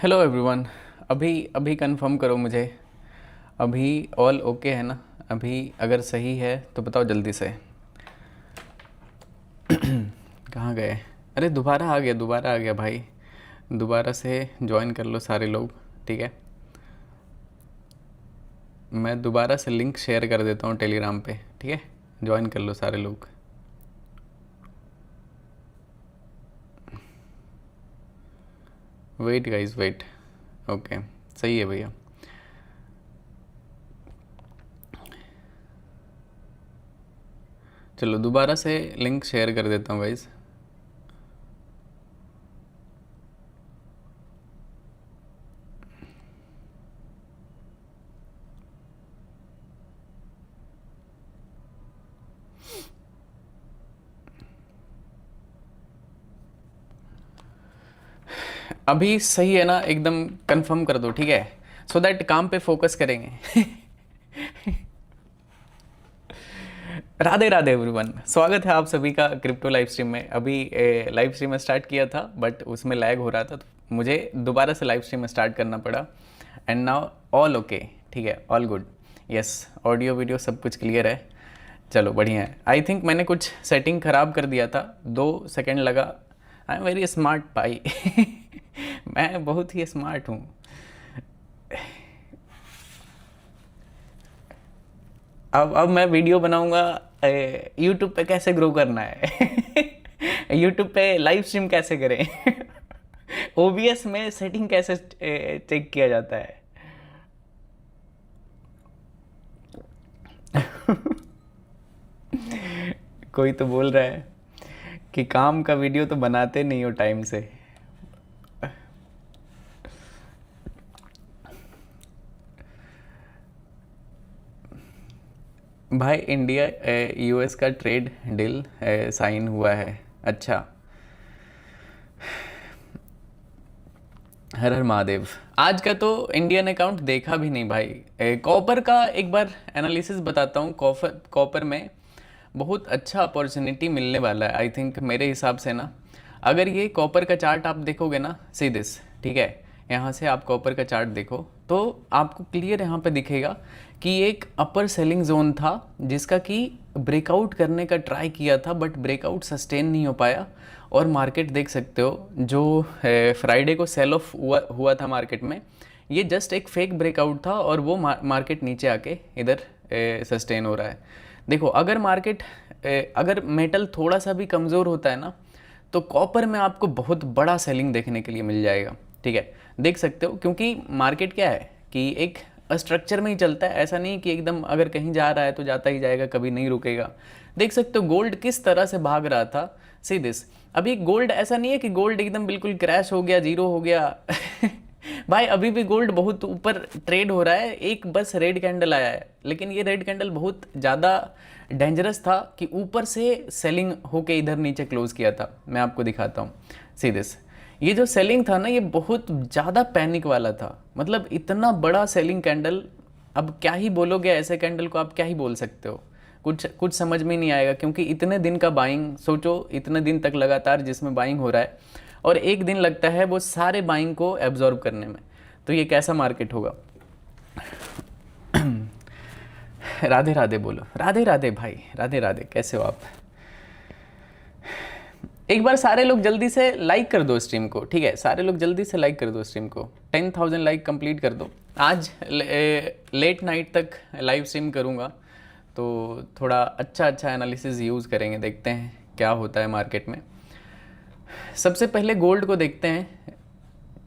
Hello everyone. अभी अभी confirm करो मुझे। अभी ऑल ओके है ना? अभी अगर सही है तो बताओ जल्दी से। कहाँ गए? अरे दोबारा आ गया भाई। दोबारा से ज्वाइन कर लो सारे लोग। ठीक है, मैं दोबारा से लिंक शेयर कर देता हूँ टेलीग्राम पे। ठीक है, ज्वाइन कर लो सारे लोग। Wait guys wait. ओके, सही है भैया। चलो दोबारा से लिंक शेयर कर देता हूँ गाइस। अभी सही है ना? एकदम कंफर्म कर दो, ठीक है, सो दैट काम पे फोकस करेंगे। राधे राधे एवरीवन, स्वागत है आप सभी का क्रिप्टो लाइव स्ट्रीम में। अभी लाइव स्ट्रीम में स्टार्ट किया था बट उसमें लैग हो रहा था, तो मुझे दोबारा से लाइव स्ट्रीम में स्टार्ट करना पड़ा। एंड नाउ ऑल ओके, ठीक है, all good. Yes, audio video सब कुछ क्लियर है। चलो बढ़िया है। आई थिंक मैंने कुछ सेटिंग ख़राब कर दिया था, 2 सेकेंड लगा। आई एम वेरी स्मार्ट भाई। मैं बहुत ही स्मार्ट हूँ। अब मैं वीडियो बनाऊंगा यूट्यूब पे कैसे ग्रो करना है। यूट्यूब पे लाइव स्ट्रीम कैसे करें। ओबीएस में सेटिंग कैसे चेक किया जाता है। कोई तो बोल रहा है कि काम का वीडियो तो बनाते नहीं हो टाइम से। भाई इंडिया यूएस का ट्रेड डील साइन हुआ है। अच्छा, हर हर महादेव। आज का तो इंडियन अकाउंट देखा भी नहीं भाई। कॉपर का एक बार एनालिसिस बताता हूँ। कॉपर में बहुत अच्छा अपॉर्चुनिटी मिलने वाला है आई थिंक, मेरे हिसाब से ना। अगर ये कॉपर का चार्ट आप देखोगे ना, सी दिस, ठीक है, यहाँ से आप कॉपर का चार्ट देखो तो आपको क्लियर यहाँ पे दिखेगा कि एक अपर सेलिंग जोन था जिसका कि ब्रेकआउट करने का ट्राई किया था बट ब्रेकआउट सस्टेन नहीं हो पाया। और मार्केट देख सकते हो, जो फ्राइडे को सेल ऑफ हुआ था मार्केट में, ये जस्ट एक फेक ब्रेकआउट था और वो मार्केट नीचे आके इधर सस्टेन हो रहा है। देखो, अगर मार्केट अगर मेटल थोड़ा सा भी कमज़ोर होता है ना, तो कॉपर में आपको बहुत बड़ा सेलिंग देखने के लिए मिल जाएगा। ठीक है, देख सकते हो, क्योंकि मार्केट क्या है कि एक स्ट्रक्चर में ही चलता है। ऐसा नहीं कि एकदम अगर कहीं जा रहा है तो जाता ही जाएगा, कभी नहीं रुकेगा। देख सकते हो गोल्ड किस तरह से भाग रहा था। सी दिस, अभी गोल्ड ऐसा नहीं है कि गोल्ड एकदम बिल्कुल क्रैश हो गया, जीरो हो गया। भाई अभी भी गोल्ड बहुत ऊपर ट्रेड हो रहा है। एक बस रेड कैंडल आया है, लेकिन ये रेड कैंडल बहुत ज़्यादा डेंजरस था कि ऊपर से सेलिंग होके इधर नीचे क्लोज किया था। मैं आपको दिखाता हूँ। सी दिस, ये जो सेलिंग था ना, ये बहुत ज़्यादा पैनिक वाला था। मतलब इतना बड़ा सेलिंग कैंडल, अब क्या ही बोलोगे ऐसे कैंडल को, आप क्या ही बोल सकते हो। कुछ समझ में नहीं आएगा, क्योंकि इतने दिन का बाइंग, सोचो इतने दिन तक लगातार जिसमें बाइंग हो रहा है और एक दिन लगता है वो सारे बाइंग को एब्जॉर्ब करने में, तो ये कैसा मार्केट होगा। राधे राधे बोलो। राधे राधे भाई, राधे राधे, कैसे हो आप? एक बार सारे लोग जल्दी से लाइक कर दो स्ट्रीम को, ठीक है, सारे लोग जल्दी से लाइक कर दो स्ट्रीम को। 10,000 लाइक कंप्लीट कर दो। आज लेट नाइट तक लाइव स्ट्रीम करूँगा, तो थोड़ा अच्छा एनालिसिस यूज़ करेंगे, देखते हैं क्या होता है मार्केट में। सबसे पहले गोल्ड को देखते हैं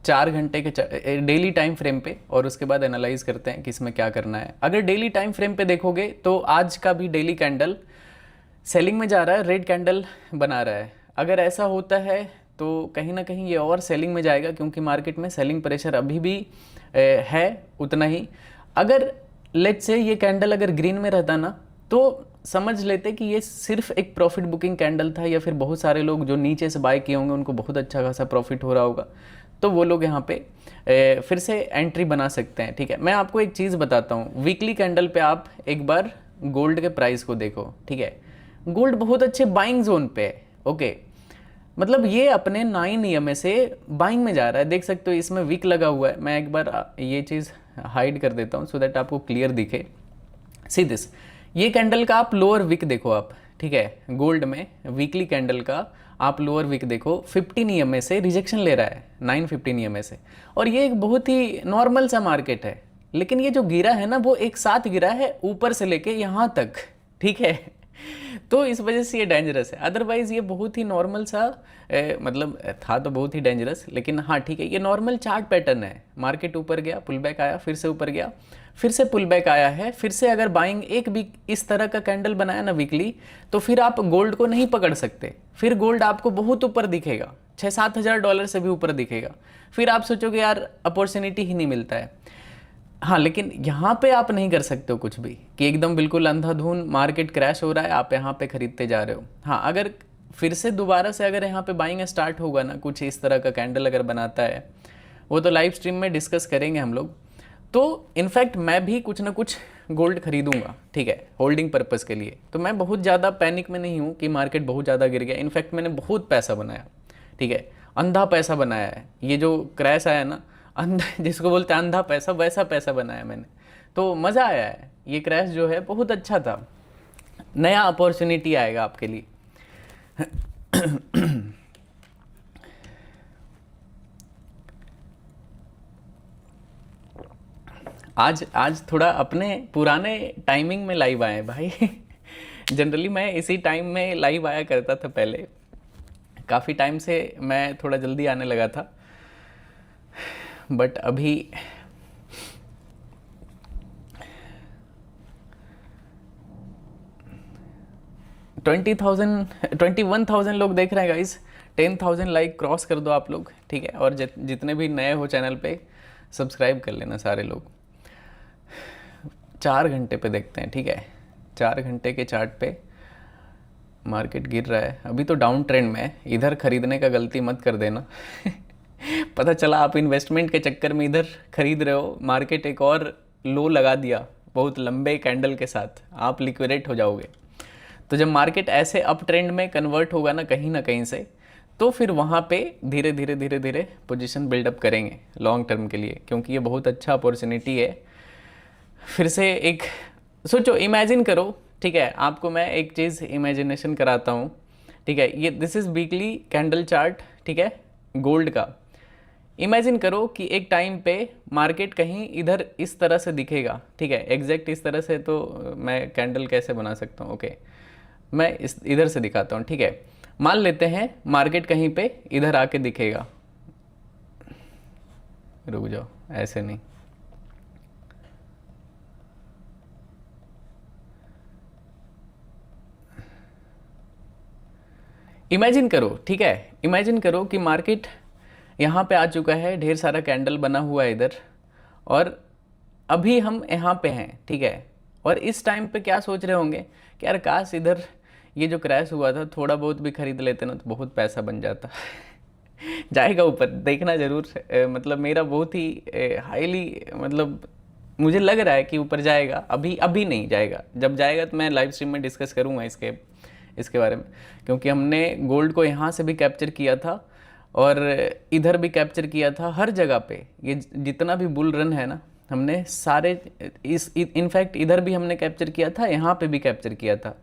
4 घंटे के डेली टाइम फ्रेम पे, और उसके बाद एनालाइज करते हैं कि इसमें क्या करना है। अगर डेली टाइम फ्रेम पे देखोगे तो आज का भी डेली कैंडल सेलिंग में जा रहा है, रेड कैंडल बना रहा है। अगर ऐसा होता है तो कहीं ना कहीं ये और सेलिंग में जाएगा, क्योंकि मार्केट में सेलिंग प्रेशर अभी भी है उतना ही। अगर लेट्स से ये कैंडल अगर ग्रीन में रहता ना, तो समझ लेते कि ये सिर्फ एक प्रॉफिट बुकिंग कैंडल था, या फिर बहुत सारे लोग जो नीचे से बाय किए होंगे उनको बहुत अच्छा खासा प्रॉफिट हो रहा होगा, तो वो लोग यहाँ पे फिर से एंट्री बना सकते हैं। ठीक है, मैं आपको एक चीज़ बताता हूँ। वीकली कैंडल पे आप एक बार गोल्ड के प्राइस को देखो, ठीक है, गोल्ड बहुत अच्छे बाइंग जोन पे है। ओके, मतलब ये अपने 9 EMA से बाइंग में जा रहा है, देख सकते हो इसमें विक लगा हुआ है। मैं एक बार ये चीज़ हाइड कर देता हूँ सो दैट आपको क्लियर दिखे। सी दिस, ये कैंडल का आप लोअर विक देखो आप, ठीक है, गोल्ड में वीकली कैंडल का आप लोअर विक देखो, 15 EMA से रिजेक्शन ले रहा है, 915 EMA से। और ये एक बहुत ही नॉर्मल सा मार्केट है, लेकिन ये जो गिरा है ना वो एक साथ गिरा है ऊपर से लेके यहाँ तक, ठीक है। तो इस वजह से ये डेंजरस है, अदरवाइज ये बहुत ही नॉर्मल सा मतलब था तो बहुत ही डेंजरस, लेकिन हाँ ठीक है, ये नॉर्मल चार्ट पैटर्न है। मार्केट ऊपर गया, पुल बैक आया, फिर से ऊपर गया, फिर से पुल बैक आया है, फिर से अगर बाइंग एक भी इस तरह का कैंडल बनाया ना वीकली, तो फिर आप गोल्ड को नहीं पकड़ सकते। फिर गोल्ड आपको बहुत ऊपर दिखेगा, 6-7 हज़ार डॉलर से भी ऊपर दिखेगा। फिर आप सोचोगे यार अपॉर्चुनिटी ही नहीं मिलता है। हाँ, लेकिन यहाँ पे आप नहीं कर सकते हो कुछ भी कि एकदम बिल्कुल अंधाधुन मार्केट क्रैश हो रहा है आप यहाँ पे खरीदते जा रहे हो। हाँ, अगर फिर से दोबारा से अगर यहाँ पे बाइंग स्टार्ट होगा ना, कुछ इस तरह का कैंडल अगर बनाता है, वो तो लाइव स्ट्रीम में डिस्कस करेंगे हम लोग। तो इनफैक्ट मैं भी कुछ ना कुछ गोल्ड खरीदूंगा, ठीक है, होल्डिंग पर्पज़ के लिए। तो मैं बहुत ज़्यादा पैनिक में नहीं हूँ कि मार्केट बहुत ज़्यादा गिर गया। इनफैक्ट मैंने बहुत पैसा बनाया, ठीक है, अंधा पैसा बनाया है। ये जो क्रैश आया ना, अंधा जिसको बोलते हैं अंधा पैसा, वैसा पैसा बनाया मैंने। तो मज़ा आया है, ये क्रैश जो है बहुत अच्छा था, नया अपॉर्चुनिटी आएगा आपके लिए। आज थोड़ा अपने पुराने टाइमिंग में लाइव आए भाई। जनरली मैं इसी टाइम में लाइव आया करता था पहले, काफ़ी टाइम से मैं थोड़ा जल्दी आने लगा था, बट अभी 21,000 लोग देख रहे हैं गाइस। 10,000 लाइक क्रॉस कर दो आप लोग, ठीक है। और जितने भी नए हो चैनल पे सब्सक्राइब कर लेना सारे लोग। 4 घंटे पे देखते हैं, ठीक है, 4 घंटे के चार्ट पे मार्केट गिर रहा है, अभी तो डाउन ट्रेंड में है। इधर खरीदने का गलती मत कर देना। पता चला आप इन्वेस्टमेंट के चक्कर में इधर खरीद रहे हो, मार्केट एक और लो लगा दिया बहुत लंबे कैंडल के साथ, आप लिक्विडेट हो जाओगे। तो जब मार्केट ऐसे अप ट्रेंड में कन्वर्ट होगा ना कहीं से, तो फिर वहाँ पे धीरे धीरे धीरे धीरे पोजीशन बिल्डअप करेंगे लॉन्ग टर्म के लिए, क्योंकि ये बहुत अच्छा अपॉर्चुनिटी है। फिर से एक सोचो, इमेजिन करो, ठीक है, आपको मैं एक चीज़ इमेजिनेशन कराता हूँ, ठीक है। ये this is weekly candle chart, ठीक है, गोल्ड का। इमेजिन करो कि एक टाइम पे मार्केट कहीं इधर इस तरह से दिखेगा, ठीक है, एग्जैक्ट इस तरह से तो मैं कैंडल कैसे बना सकता हूँ, ओके, मैं इस इधर से दिखाता हूँ, ठीक है। मान लेते हैं मार्केट कहीं पे इधर आके दिखेगा, रुक जाओ, ऐसे नहीं, इमेजिन करो, ठीक है, इमेजिन करो कि मार्केट यहाँ पे आ चुका है, ढेर सारा कैंडल बना हुआ है इधर, और अभी हम यहाँ पे हैं, ठीक है। और इस टाइम पे क्या सोच रहे होंगे कि यार काश इधर ये जो क्रैश हुआ था थोड़ा बहुत भी खरीद लेते ना तो बहुत पैसा बन जाता। जाएगा ऊपर, देखना जरूर। मतलब मेरा बहुत ही हाईली, मतलब मुझे लग रहा है कि ऊपर जाएगा। अभी नहीं जाएगा, जब जाएगा तो मैं लाइव स्ट्रीम में डिस्कस करूँगा इसके बारे में, क्योंकि हमने गोल्ड को यहाँ से भी कैप्चर किया था और इधर भी कैप्चर किया था। हर जगह पे ये जितना भी बुल रन है ना, हमने सारे इनफैक्ट इधर भी हमने कैप्चर किया था, यहाँ पे भी कैप्चर किया था,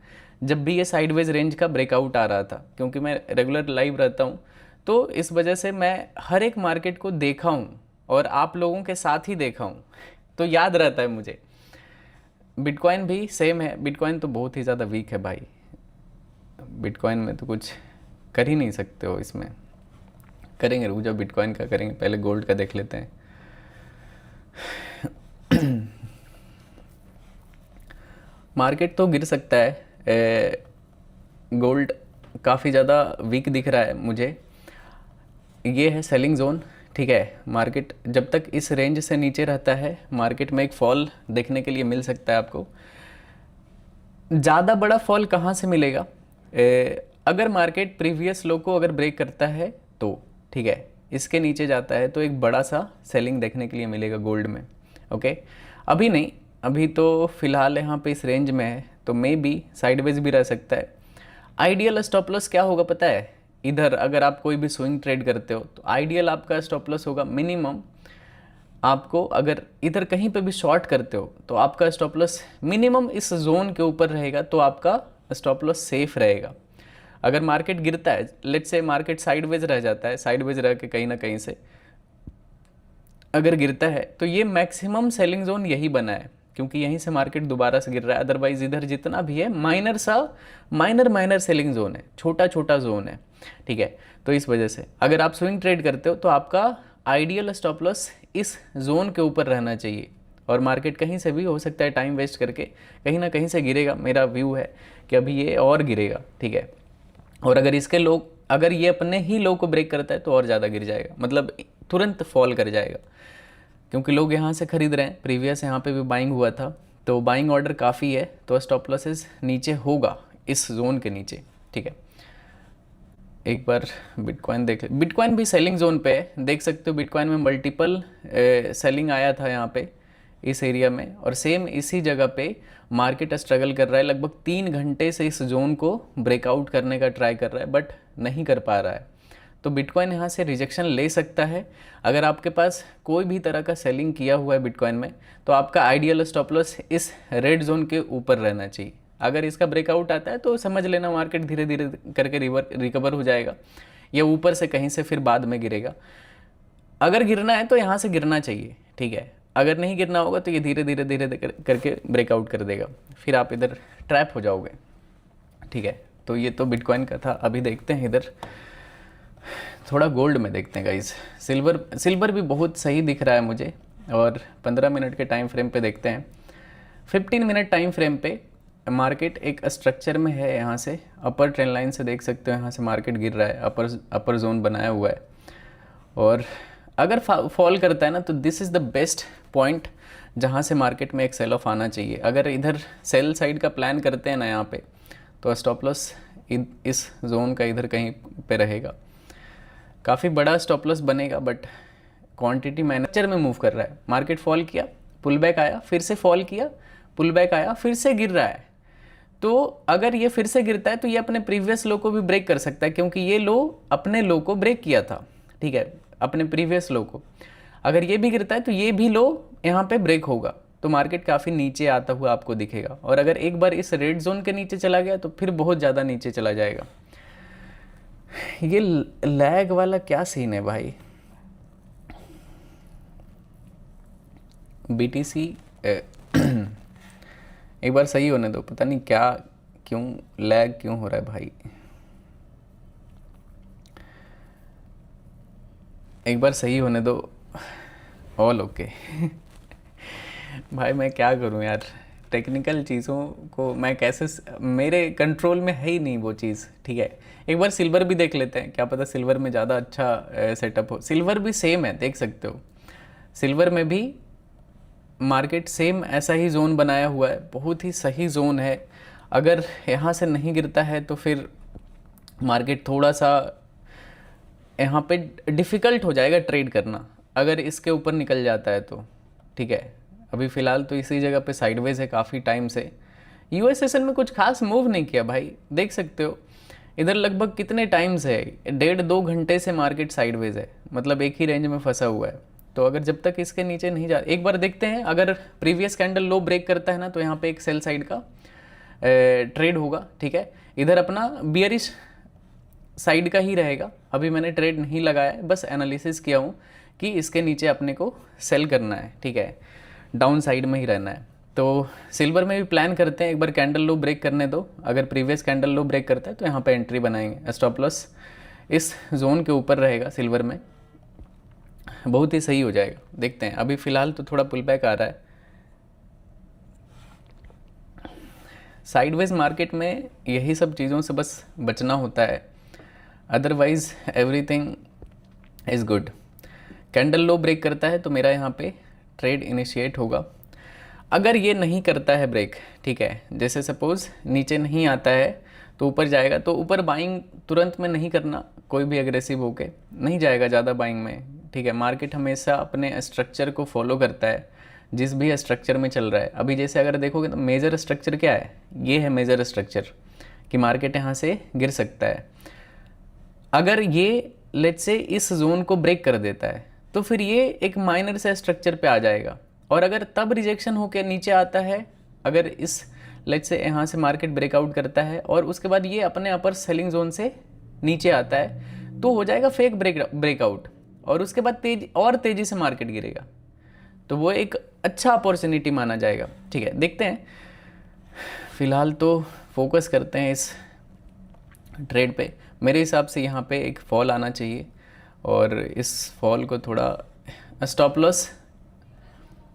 जब भी ये साइडवेज रेंज का ब्रेकआउट आ रहा था। क्योंकि मैं रेगुलर लाइव रहता हूँ, तो इस वजह से मैं हर एक मार्केट को देखा हूँ और आप लोगों के साथ ही देखा हूँ, तो याद रहता है मुझे। बिटकॉइन भी सेम है, बिटकॉइन तो बहुत ही ज़्यादा वीक है भाई, बिटकॉइन में तो कुछ कर ही नहीं सकते हो। इसमें करेंगे, रुक जाओ, बिटकॉइन का करेंगे, पहले गोल्ड का देख लेते हैं। मार्केट तो गिर सकता है, गोल्ड काफ़ी ज़्यादा वीक दिख रहा है मुझे। ये है सेलिंग जोन, ठीक है। मार्केट जब तक इस रेंज से नीचे रहता है, मार्केट में एक फॉल देखने के लिए मिल सकता है आपको। ज़्यादा बड़ा फॉल कहाँ से मिलेगा? अगर मार्केट प्रीवियस लो को अगर ब्रेक करता है तो, ठीक है, इसके नीचे जाता है तो एक बड़ा सा सेलिंग देखने के लिए मिलेगा गोल्ड में, ओके। अभी नहीं, अभी तो फिलहाल यहाँ पे इस रेंज में है, तो मे बी साइडवेज भी रह सकता है। आइडियल स्टॉप लॉस क्या होगा पता है? इधर अगर आप कोई भी स्विंग ट्रेड करते हो तो आइडियल आपका स्टॉप लॉस होगा मिनिमम, आपको अगर इधर कहीं पे भी शॉर्ट करते हो तो आपका स्टॉप लॉस मिनिमम इस जोन के ऊपर रहेगा, तो आपका स्टॉप लॉस सेफ रहेगा। अगर मार्केट गिरता है, लेट्स से मार्केट साइडवेज रह जाता है, साइडवेज रह के कहीं ना कहीं से अगर गिरता है, तो ये मैक्सिमम सेलिंग जोन यही बना है, क्योंकि यहीं से मार्केट दोबारा से गिर रहा है। अदरवाइज इधर जितना भी है माइनर सेलिंग जोन है, छोटा छोटा जोन है, ठीक है। तो इस वजह से अगर आप स्विंग ट्रेड करते हो तो आपका आइडियल स्टॉप लॉस इस जोन के ऊपर रहना चाहिए। और मार्केट कहीं से भी हो सकता है टाइम वेस्ट करके कहीं ना कहीं से गिरेगा, मेरा व्यू है कि अभी ये और गिरेगा, ठीक है। और अगर ये अपने ही लो को ब्रेक करता है तो और ज़्यादा गिर जाएगा, मतलब तुरंत फॉल कर जाएगा, क्योंकि लोग यहाँ से खरीद रहे हैं। प्रीवियस यहाँ पे भी बाइंग हुआ था, तो बाइंग ऑर्डर काफ़ी है, तो स्टॉप लॉसेस नीचे होगा इस जोन के नीचे, ठीक है। एक बार बिटकॉइन देख ले, बिटकॉइन भी सेलिंग जोन पे है, देख सकते हो। बिटकॉइन में मल्टीपल सेलिंग आया था यहाँ पे इस एरिया में, और सेम इसी जगह पे मार्केट स्ट्रगल कर रहा है। लगभग 3 घंटे से इस जोन को ब्रेकआउट करने का ट्राई कर रहा है, बट नहीं कर पा रहा है। तो बिटकॉइन यहाँ से रिजेक्शन ले सकता है। अगर आपके पास कोई भी तरह का सेलिंग किया हुआ है बिटकॉइन में, तो आपका आइडियल स्टॉप लॉस इस रेड जोन के ऊपर रहना चाहिए। अगर इसका ब्रेकआउट आता है तो समझ लेना मार्केट धीरे धीरे करके रिकवर हो जाएगा, या ऊपर से कहीं से फिर बाद में गिरेगा। अगर गिरना है तो यहाँ से गिरना चाहिए, ठीक है। अगर नहीं गिरना होगा तो ये धीरे धीरे करके ब्रेकआउट कर देगा, फिर आप इधर ट्रैप हो जाओगे, ठीक है। तो ये तो बिटकॉइन का था। अभी देखते हैं इधर थोड़ा गोल्ड में देखते हैं गाइस। सिल्वर भी बहुत सही दिख रहा है मुझे, और 15 मिनट के टाइम फ्रेम पे देखते हैं। 15 मिनट टाइम फ्रेम पे मार्केट एक स्ट्रक्चर में है, यहाँ से अपर ट्रेंड लाइन से देख सकते हो, यहाँ से मार्केट गिर रहा है, अपर जोन बनाया हुआ है। और अगर फॉल करता है ना, तो this is the best point जहाँ से मार्केट में एक सेल ऑफ आना चाहिए। अगर इधर सेल साइड का प्लान करते हैं ना यहाँ पे, तो स्टॉप लॉस इस जोन का इधर कहीं पे रहेगा। काफ़ी बड़ा स्टॉप लॉस बनेगा, बट क्वांटिटी मैनेजर में मूव कर रहा है। मार्केट फॉल किया, पुल बैक आया, फिर से फॉल किया, पुल बैक आया, फिर से गिर रहा है। तो अगर ये फिर से गिरता है तो ये अपने प्रीवियस लो को भी ब्रेक कर सकता है, क्योंकि ये लो अपने लो को ब्रेक किया था, ठीक है, अपने प्रीवियस लो को। अगर ये भी गिरता है तो ये भी लो यहाँ पे ब्रेक होगा, तो मार्केट काफ़ी नीचे आता हुआ आपको दिखेगा। और अगर एक बार इस रेड जोन के नीचे चला गया तो फिर बहुत ज़्यादा नीचे चला जाएगा। ये लैग वाला क्या सीन है भाई। बीटीसी एक बार सही होने दो, पता नहीं क्या क्यों लैग क्यों हो रहा है भाई। एक बार सही होने दो, ऑल ओके। भाई मैं क्या करूं यार, टेक्निकल चीज़ों को मैं कैसे, मेरे कंट्रोल में है ही नहीं वो चीज़, ठीक है। एक बार सिल्वर भी देख लेते हैं, क्या पता सिल्वर में ज़्यादा अच्छा सेटअप हो। सिल्वर भी सेम है, देख सकते हो। सिल्वर में भी मार्केट सेम ऐसा ही जोन बनाया हुआ है, बहुत ही सही जोन है। अगर यहाँ से नहीं गिरता है तो फिर मार्केट थोड़ा सा यहाँ पे डिफ़िकल्ट हो जाएगा ट्रेड करना, अगर इसके ऊपर निकल जाता है तो, ठीक है। अभी फ़िलहाल तो इसी जगह पे साइडवेज है काफ़ी टाइम से। यूएसएसएन में कुछ खास मूव नहीं किया भाई, देख सकते हो। इधर लगभग कितने टाइम से है, 1.5-2 घंटे से मार्केट साइडवेज है, मतलब एक ही रेंज में फंसा हुआ है। तो अगर जब तक इसके नीचे नहीं जा, एक बार देखते हैं, अगर प्रीवियस कैंडल लो ब्रेक करता है ना, तो यहाँ पे एक सेल साइड का ट्रेड होगा, ठीक है। इधर अपना बियरिश साइड का ही रहेगा। अभी मैंने ट्रेड नहीं लगाया है, बस एनालिसिस किया हूँ कि इसके नीचे अपने को सेल करना है, ठीक है, डाउन साइड में ही रहना है। तो सिल्वर में भी प्लान करते हैं, एक बार कैंडल लो ब्रेक करने दो। अगर प्रीवियस कैंडल लो ब्रेक करता है तो यहाँ पे एंट्री बनाएंगे। स्टॉप लॉस इस जोन के ऊपर रहेगा सिल्वर में, बहुत ही सही हो जाएगा। देखते हैं, अभी फ़िलहाल तो थोड़ा पुल बैक आ रहा है। साइडवेज मार्केट में यही सब चीज़ों से बस बचना होता है, otherwise everything is good. Candle low break करता है तो मेरा यहाँ पे ट्रेड इनिशिएट होगा। अगर ये नहीं करता है ब्रेक, ठीक है, जैसे सपोज़ नीचे नहीं आता है तो ऊपर जाएगा, तो ऊपर बाइंग तुरंत में नहीं करना, कोई भी एग्रेसिव होके नहीं जाएगा ज़्यादा बाइंग में, ठीक है। मार्केट हमेशा अपने स्ट्रक्चर को फॉलो करता है, जिस भी स्ट्रक्चर में चल रहा है। अभी जैसे अगर देखोगे तो मेजर स्ट्रक्चर क्या है, ये है मेजर स्ट्रक्चर कि मार्केट यहाँ से गिर सकता है। अगर ये लेट्स से इस जोन को ब्रेक कर देता है तो फिर ये एक माइनर से स्ट्रक्चर पे आ जाएगा, और अगर तब रिजेक्शन होकर नीचे आता है, अगर इस लेट्स से यहाँ से मार्केट ब्रेकआउट करता है और उसके बाद ये अपने अपर सेलिंग जोन से नीचे आता है, तो हो जाएगा फेक ब्रेकआउट, और उसके बाद तेजी से मार्केट गिरेगा, तो वो एक अच्छा अपॉर्चुनिटी माना जाएगा। ठीक है, देखते हैं, फिलहाल तो फोकस करते हैं इस ट्रेड पे। मेरे हिसाब से यहाँ पे एक फॉल आना चाहिए, और इस फॉल को थोड़ा स्टॉप लॉस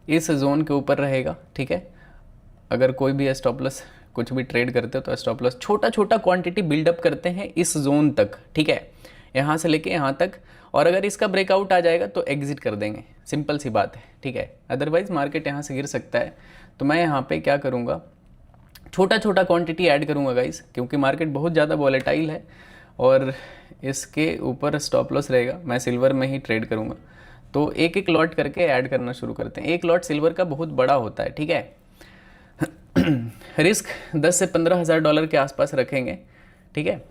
इस जोन के ऊपर रहेगा। ठीक है, अगर कोई भी स्टॉप लॉस कुछ भी ट्रेड करते हो तो स्टॉप लॉस छोटा छोटा क्वांटिटी बिल्डअप करते हैं इस जोन तक। ठीक है, यहाँ से लेके यहाँ तक, और अगर इसका ब्रेकआउट आ जाएगा तो एग्जिट कर देंगे, सिंपल सी बात है। ठीक है, अदरवाइज मार्केट यहाँ से गिर सकता है, तो मैं यहाँ पे क्या करूँगा, छोटा छोटा क्वांटिटी ऐड करूँगा गाइस, क्योंकि मार्केट बहुत ज़्यादा वॉलेटाइल है और इसके ऊपर स्टॉप लॉस रहेगा। मैं सिल्वर में ही ट्रेड करूँगा, तो एक एक लॉट करके ऐड करना शुरू करते हैं। एक लॉट सिल्वर का बहुत बड़ा होता है। ठीक है, रिस्क 10 से 15 हज़ार डॉलर के आसपास रखेंगे। ठीक है,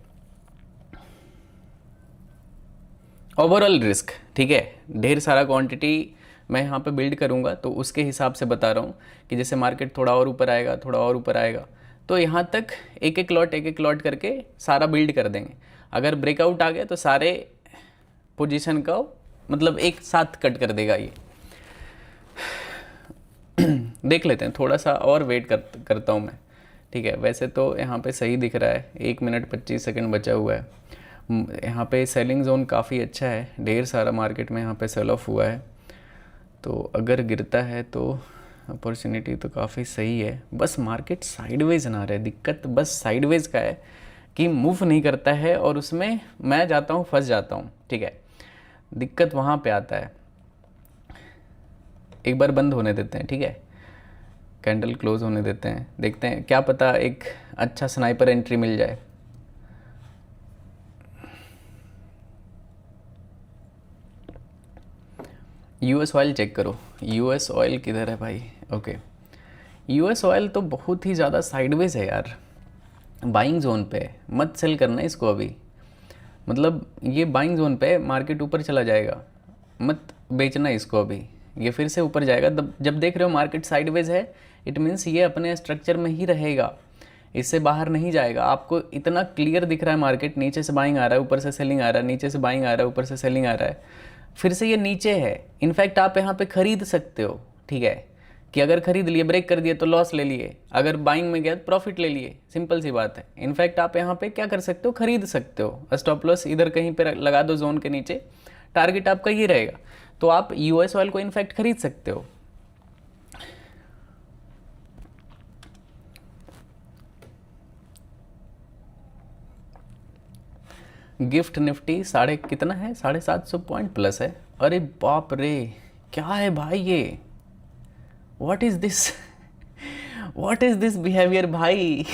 ओवरऑल रिस्क। ठीक है, ढेर सारा क्वांटिटी मैं यहाँ पे बिल्ड करूँगा, तो उसके हिसाब से बता रहा हूँ कि जैसे मार्केट थोड़ा और ऊपर आएगा, थोड़ा और ऊपर आएगा, तो यहाँ तक एक एक लॉट करके सारा बिल्ड कर देंगे। अगर ब्रेकआउट आ गया तो सारे पोजीशन का मतलब एक साथ कट कर देगा ये। देख लेते हैं, थोड़ा सा और वेट करता हूँ मैं। ठीक है, वैसे तो यहाँ पे सही दिख रहा है, 1 मिनट 25 सेकंड बचा हुआ है। यहाँ पे सेलिंग जोन काफ़ी अच्छा है, ढेर सारा मार्केट में यहाँ पे सेल ऑफ हुआ है, तो अगर गिरता है तो अपॉर्चुनिटी तो काफ़ी सही है। बस मार्केट साइडवेज ना रहे, दिक्कत बस साइडवेज का है कि मूव नहीं करता है, और उसमें मैं जाता हूँ, फंस जाता हूँ। ठीक है, दिक्कत वहाँ पे आता है। एक बार बंद होने देते हैं। ठीक है, कैंडल क्लोज होने देते हैं, देखते हैं, क्या पता एक अच्छा स्नाइपर एंट्री मिल जाए। यूएस ऑयल चेक करो, यूएस ऑयल किधर है भाई। ओके, यूएस ऑयल तो बहुत ही ज़्यादा साइडवेज है यार, बाइंग जोन पे है, मत सेल करना इसको अभी। मतलब ये बाइंग जोन पे मार्केट ऊपर चला जाएगा, मत बेचना इसको अभी, ये फिर से ऊपर जाएगा। जब देख रहे हो मार्केट साइडवेज है, इट मीन्स ये अपने स्ट्रक्चर में ही रहेगा, इससे बाहर नहीं जाएगा। आपको इतना क्लियर दिख रहा है मार्केट, नीचे से बाइंग आ रहा है, ऊपर से सेलिंग आ रहा है, नीचे से बाइंग आ रहा है, ऊपर से सेलिंग आ रहा है, फिर से ये नीचे है। इनफैक्ट आप यहाँ पे खरीद सकते हो। ठीक है, कि अगर खरीद लिए, ब्रेक कर दिए तो लॉस ले लिए, अगर बाइंग में गया तो प्रॉफिट ले लिए, सिंपल सी बात है। इनफैक्ट आप यहाँ पे क्या कर सकते हो, खरीद सकते हो। स्टॉप लॉस इधर कहीं पे लगा दो जोन के नीचे, टारगेट आपका ये रहेगा, तो आप यूएस ऑयल को इनफैक्ट खरीद सकते हो। गिफ्ट निफ्टी साढ़े कितना है, 750 पॉइंट प्लस है। अरे बाप रे, क्या है भाई ये, what is this, what is this behaviour भाई।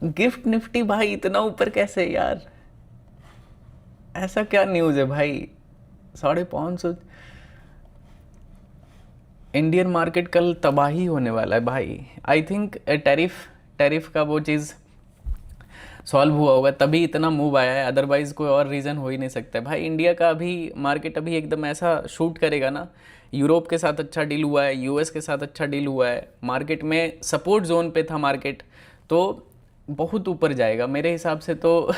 गिफ्ट निफ्टी भाई इतना ऊपर कैसे यार, ऐसा क्या न्यूज़ है भाई। 550, इंडियन मार्केट कल तबाही होने वाला है भाई। आई थिंक टैरिफ का वो चीज़ सॉल्व हुआ होगा, तभी इतना मूव आया है, अदरवाइज़ कोई और रीज़न हो ही नहीं सकता है भाई। इंडिया का अभी मार्केट अभी एकदम ऐसा शूट करेगा ना, यूरोप के साथ अच्छा डील हुआ है, यूएस के साथ अच्छा डील हुआ है, मार्केट में सपोर्ट जोन पे था मार्केट, तो बहुत ऊपर जाएगा मेरे हिसाब से तो।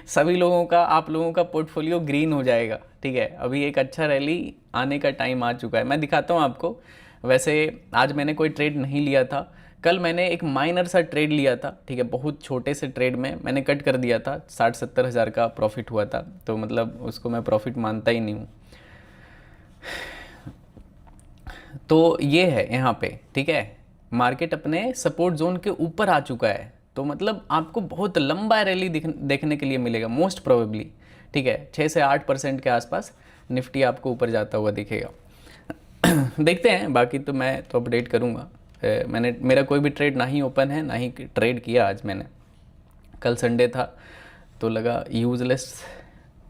सभी लोगों का, आप लोगों का पोर्टफोलियो ग्रीन हो जाएगा। ठीक है, अभी एक अच्छा रैली आने का टाइम आ चुका है। मैं दिखाता हूँ आपको। वैसे आज मैंने कोई ट्रेड नहीं लिया था, कल मैंने एक माइनर सा ट्रेड लिया था। ठीक है, बहुत छोटे से ट्रेड में मैंने कट कर दिया था, 60-70 हज़ार का प्रॉफिट हुआ था, तो मतलब उसको मैं प्रॉफिट मानता ही नहीं हूँ। तो ये है यहाँ पे। ठीक है, मार्केट अपने सपोर्ट जोन के ऊपर आ चुका है, तो मतलब आपको बहुत लंबा रैली देखने के लिए मिलेगा मोस्ट प्रोबेबली। ठीक है, 6 से 8% के आसपास निफ्टी आपको ऊपर जाता हुआ दिखेगा। देखते हैं, बाकी तो मैं तो अपडेट करूँगा। मेरा कोई भी ट्रेड ना ही ओपन है, ना ही ट्रेड किया आज मैंने। कल संडे था तो लगा यूज़लेस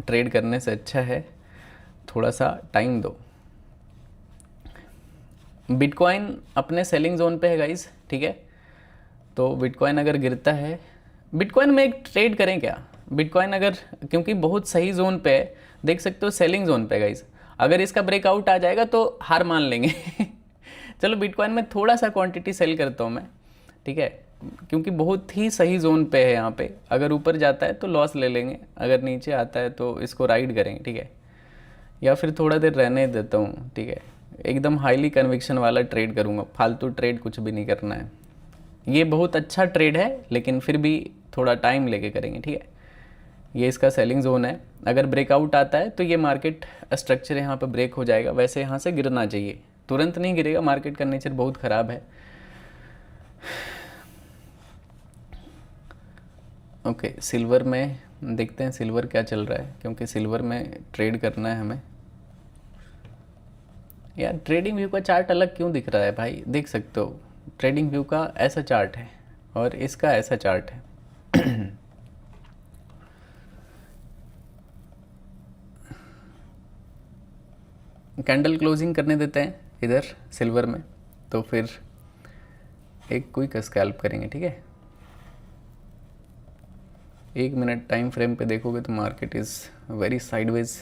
ट्रेड करने से अच्छा है थोड़ा सा टाइम दो। बिटकॉइन अपने सेलिंग जोन पे है गाइस। ठीक है, तो बिटकॉइन अगर गिरता है, बिटकॉइन में एक ट्रेड करें क्या, बिटकॉइन अगर, क्योंकि बहुत सही जोन पे है, देख सकते हो सेलिंग जोन पे गाइस, अगर इसका ब्रेकआउट आ जाएगा तो हार मान लेंगे। चलो बिटकॉइन में थोड़ा सा क्वांटिटी सेल करता हूँ मैं, ठीक है, क्योंकि बहुत ही सही जोन पे है यहाँ पे, अगर ऊपर जाता है तो लॉस ले लेंगे, अगर नीचे आता है तो इसको राइड करेंगे, ठीक है, या फिर थोड़ा देर रहने देता हूँ, ठीक है। एकदम हाईली कन्विक्शन वाला ट्रेड करूँगा, फालतू ट्रेड कुछ भी नहीं करना है। ये बहुत अच्छा ट्रेड है लेकिन फिर भी थोड़ा टाइम लेके करेंगे, ठीक है। ये इसका सेलिंग जोन है, अगर ब्रेकआउट आता है तो ये मार्केट स्ट्रक्चर यहाँ पर ब्रेक हो जाएगा, वैसे यहाँ से गिरना चाहिए, तुरंत नहीं गिरेगा, मार्केट का नेचर बहुत ख़राब है। ओके, सिल्वर में देखते हैं सिल्वर क्या चल रहा है, क्योंकि सिल्वर में ट्रेड करना है हमें। यार ट्रेडिंग व्यू का चार्ट अलग क्यों दिख रहा है भाई, देख सकते हो ट्रेडिंग व्यू का ऐसा चार्ट है और इसका ऐसा चार्ट है। कैंडल क्लोजिंग करने देते हैं इधर सिल्वर में, तो फिर एक क्विक स्कैल्प करेंगे, ठीक है। 1 मिनट टाइम फ्रेम पे देखोगे तो market is very sideways,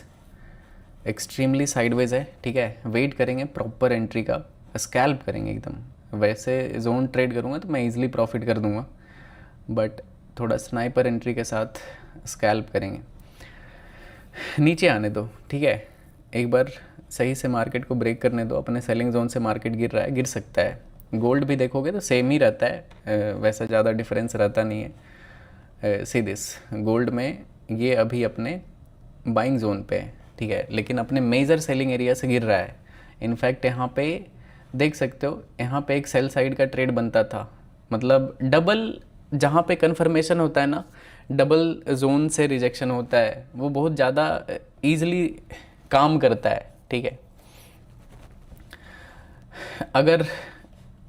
extremely sideways है, ठीक है। वेट करेंगे प्रॉपर एंट्री का, स्कैल्प करेंगे एकदम। वैसे जोन ट्रेड करूँगा तो मैं इजीली प्रॉफिट कर दूँगा, बट थोड़ा स्नाइपर एंट्री के साथ स्कैल्प करेंगे। नीचे आने दो, ठीक है, एक बार सही से मार्केट को ब्रेक करने दो, अपने सेलिंग जोन से मार्केट गिर रहा है, गिर सकता है। गोल्ड भी देखोगे तो सेम ही रहता है, वैसा ज़्यादा डिफरेंस रहता नहीं है। सी दिस, गोल्ड में ये अभी अपने बाइंग जोन पे है, ठीक है, लेकिन अपने मेजर सेलिंग एरिया से गिर रहा है। इनफैक्ट यहाँ पे देख सकते हो, यहाँ पे एक सेल साइड का ट्रेड बनता था, मतलब डबल, जहाँ पे कन्फर्मेशन होता है ना, डबल जोन से रिजेक्शन होता है, वो बहुत ज़्यादा ईजिली काम करता है, ठीक है। अगर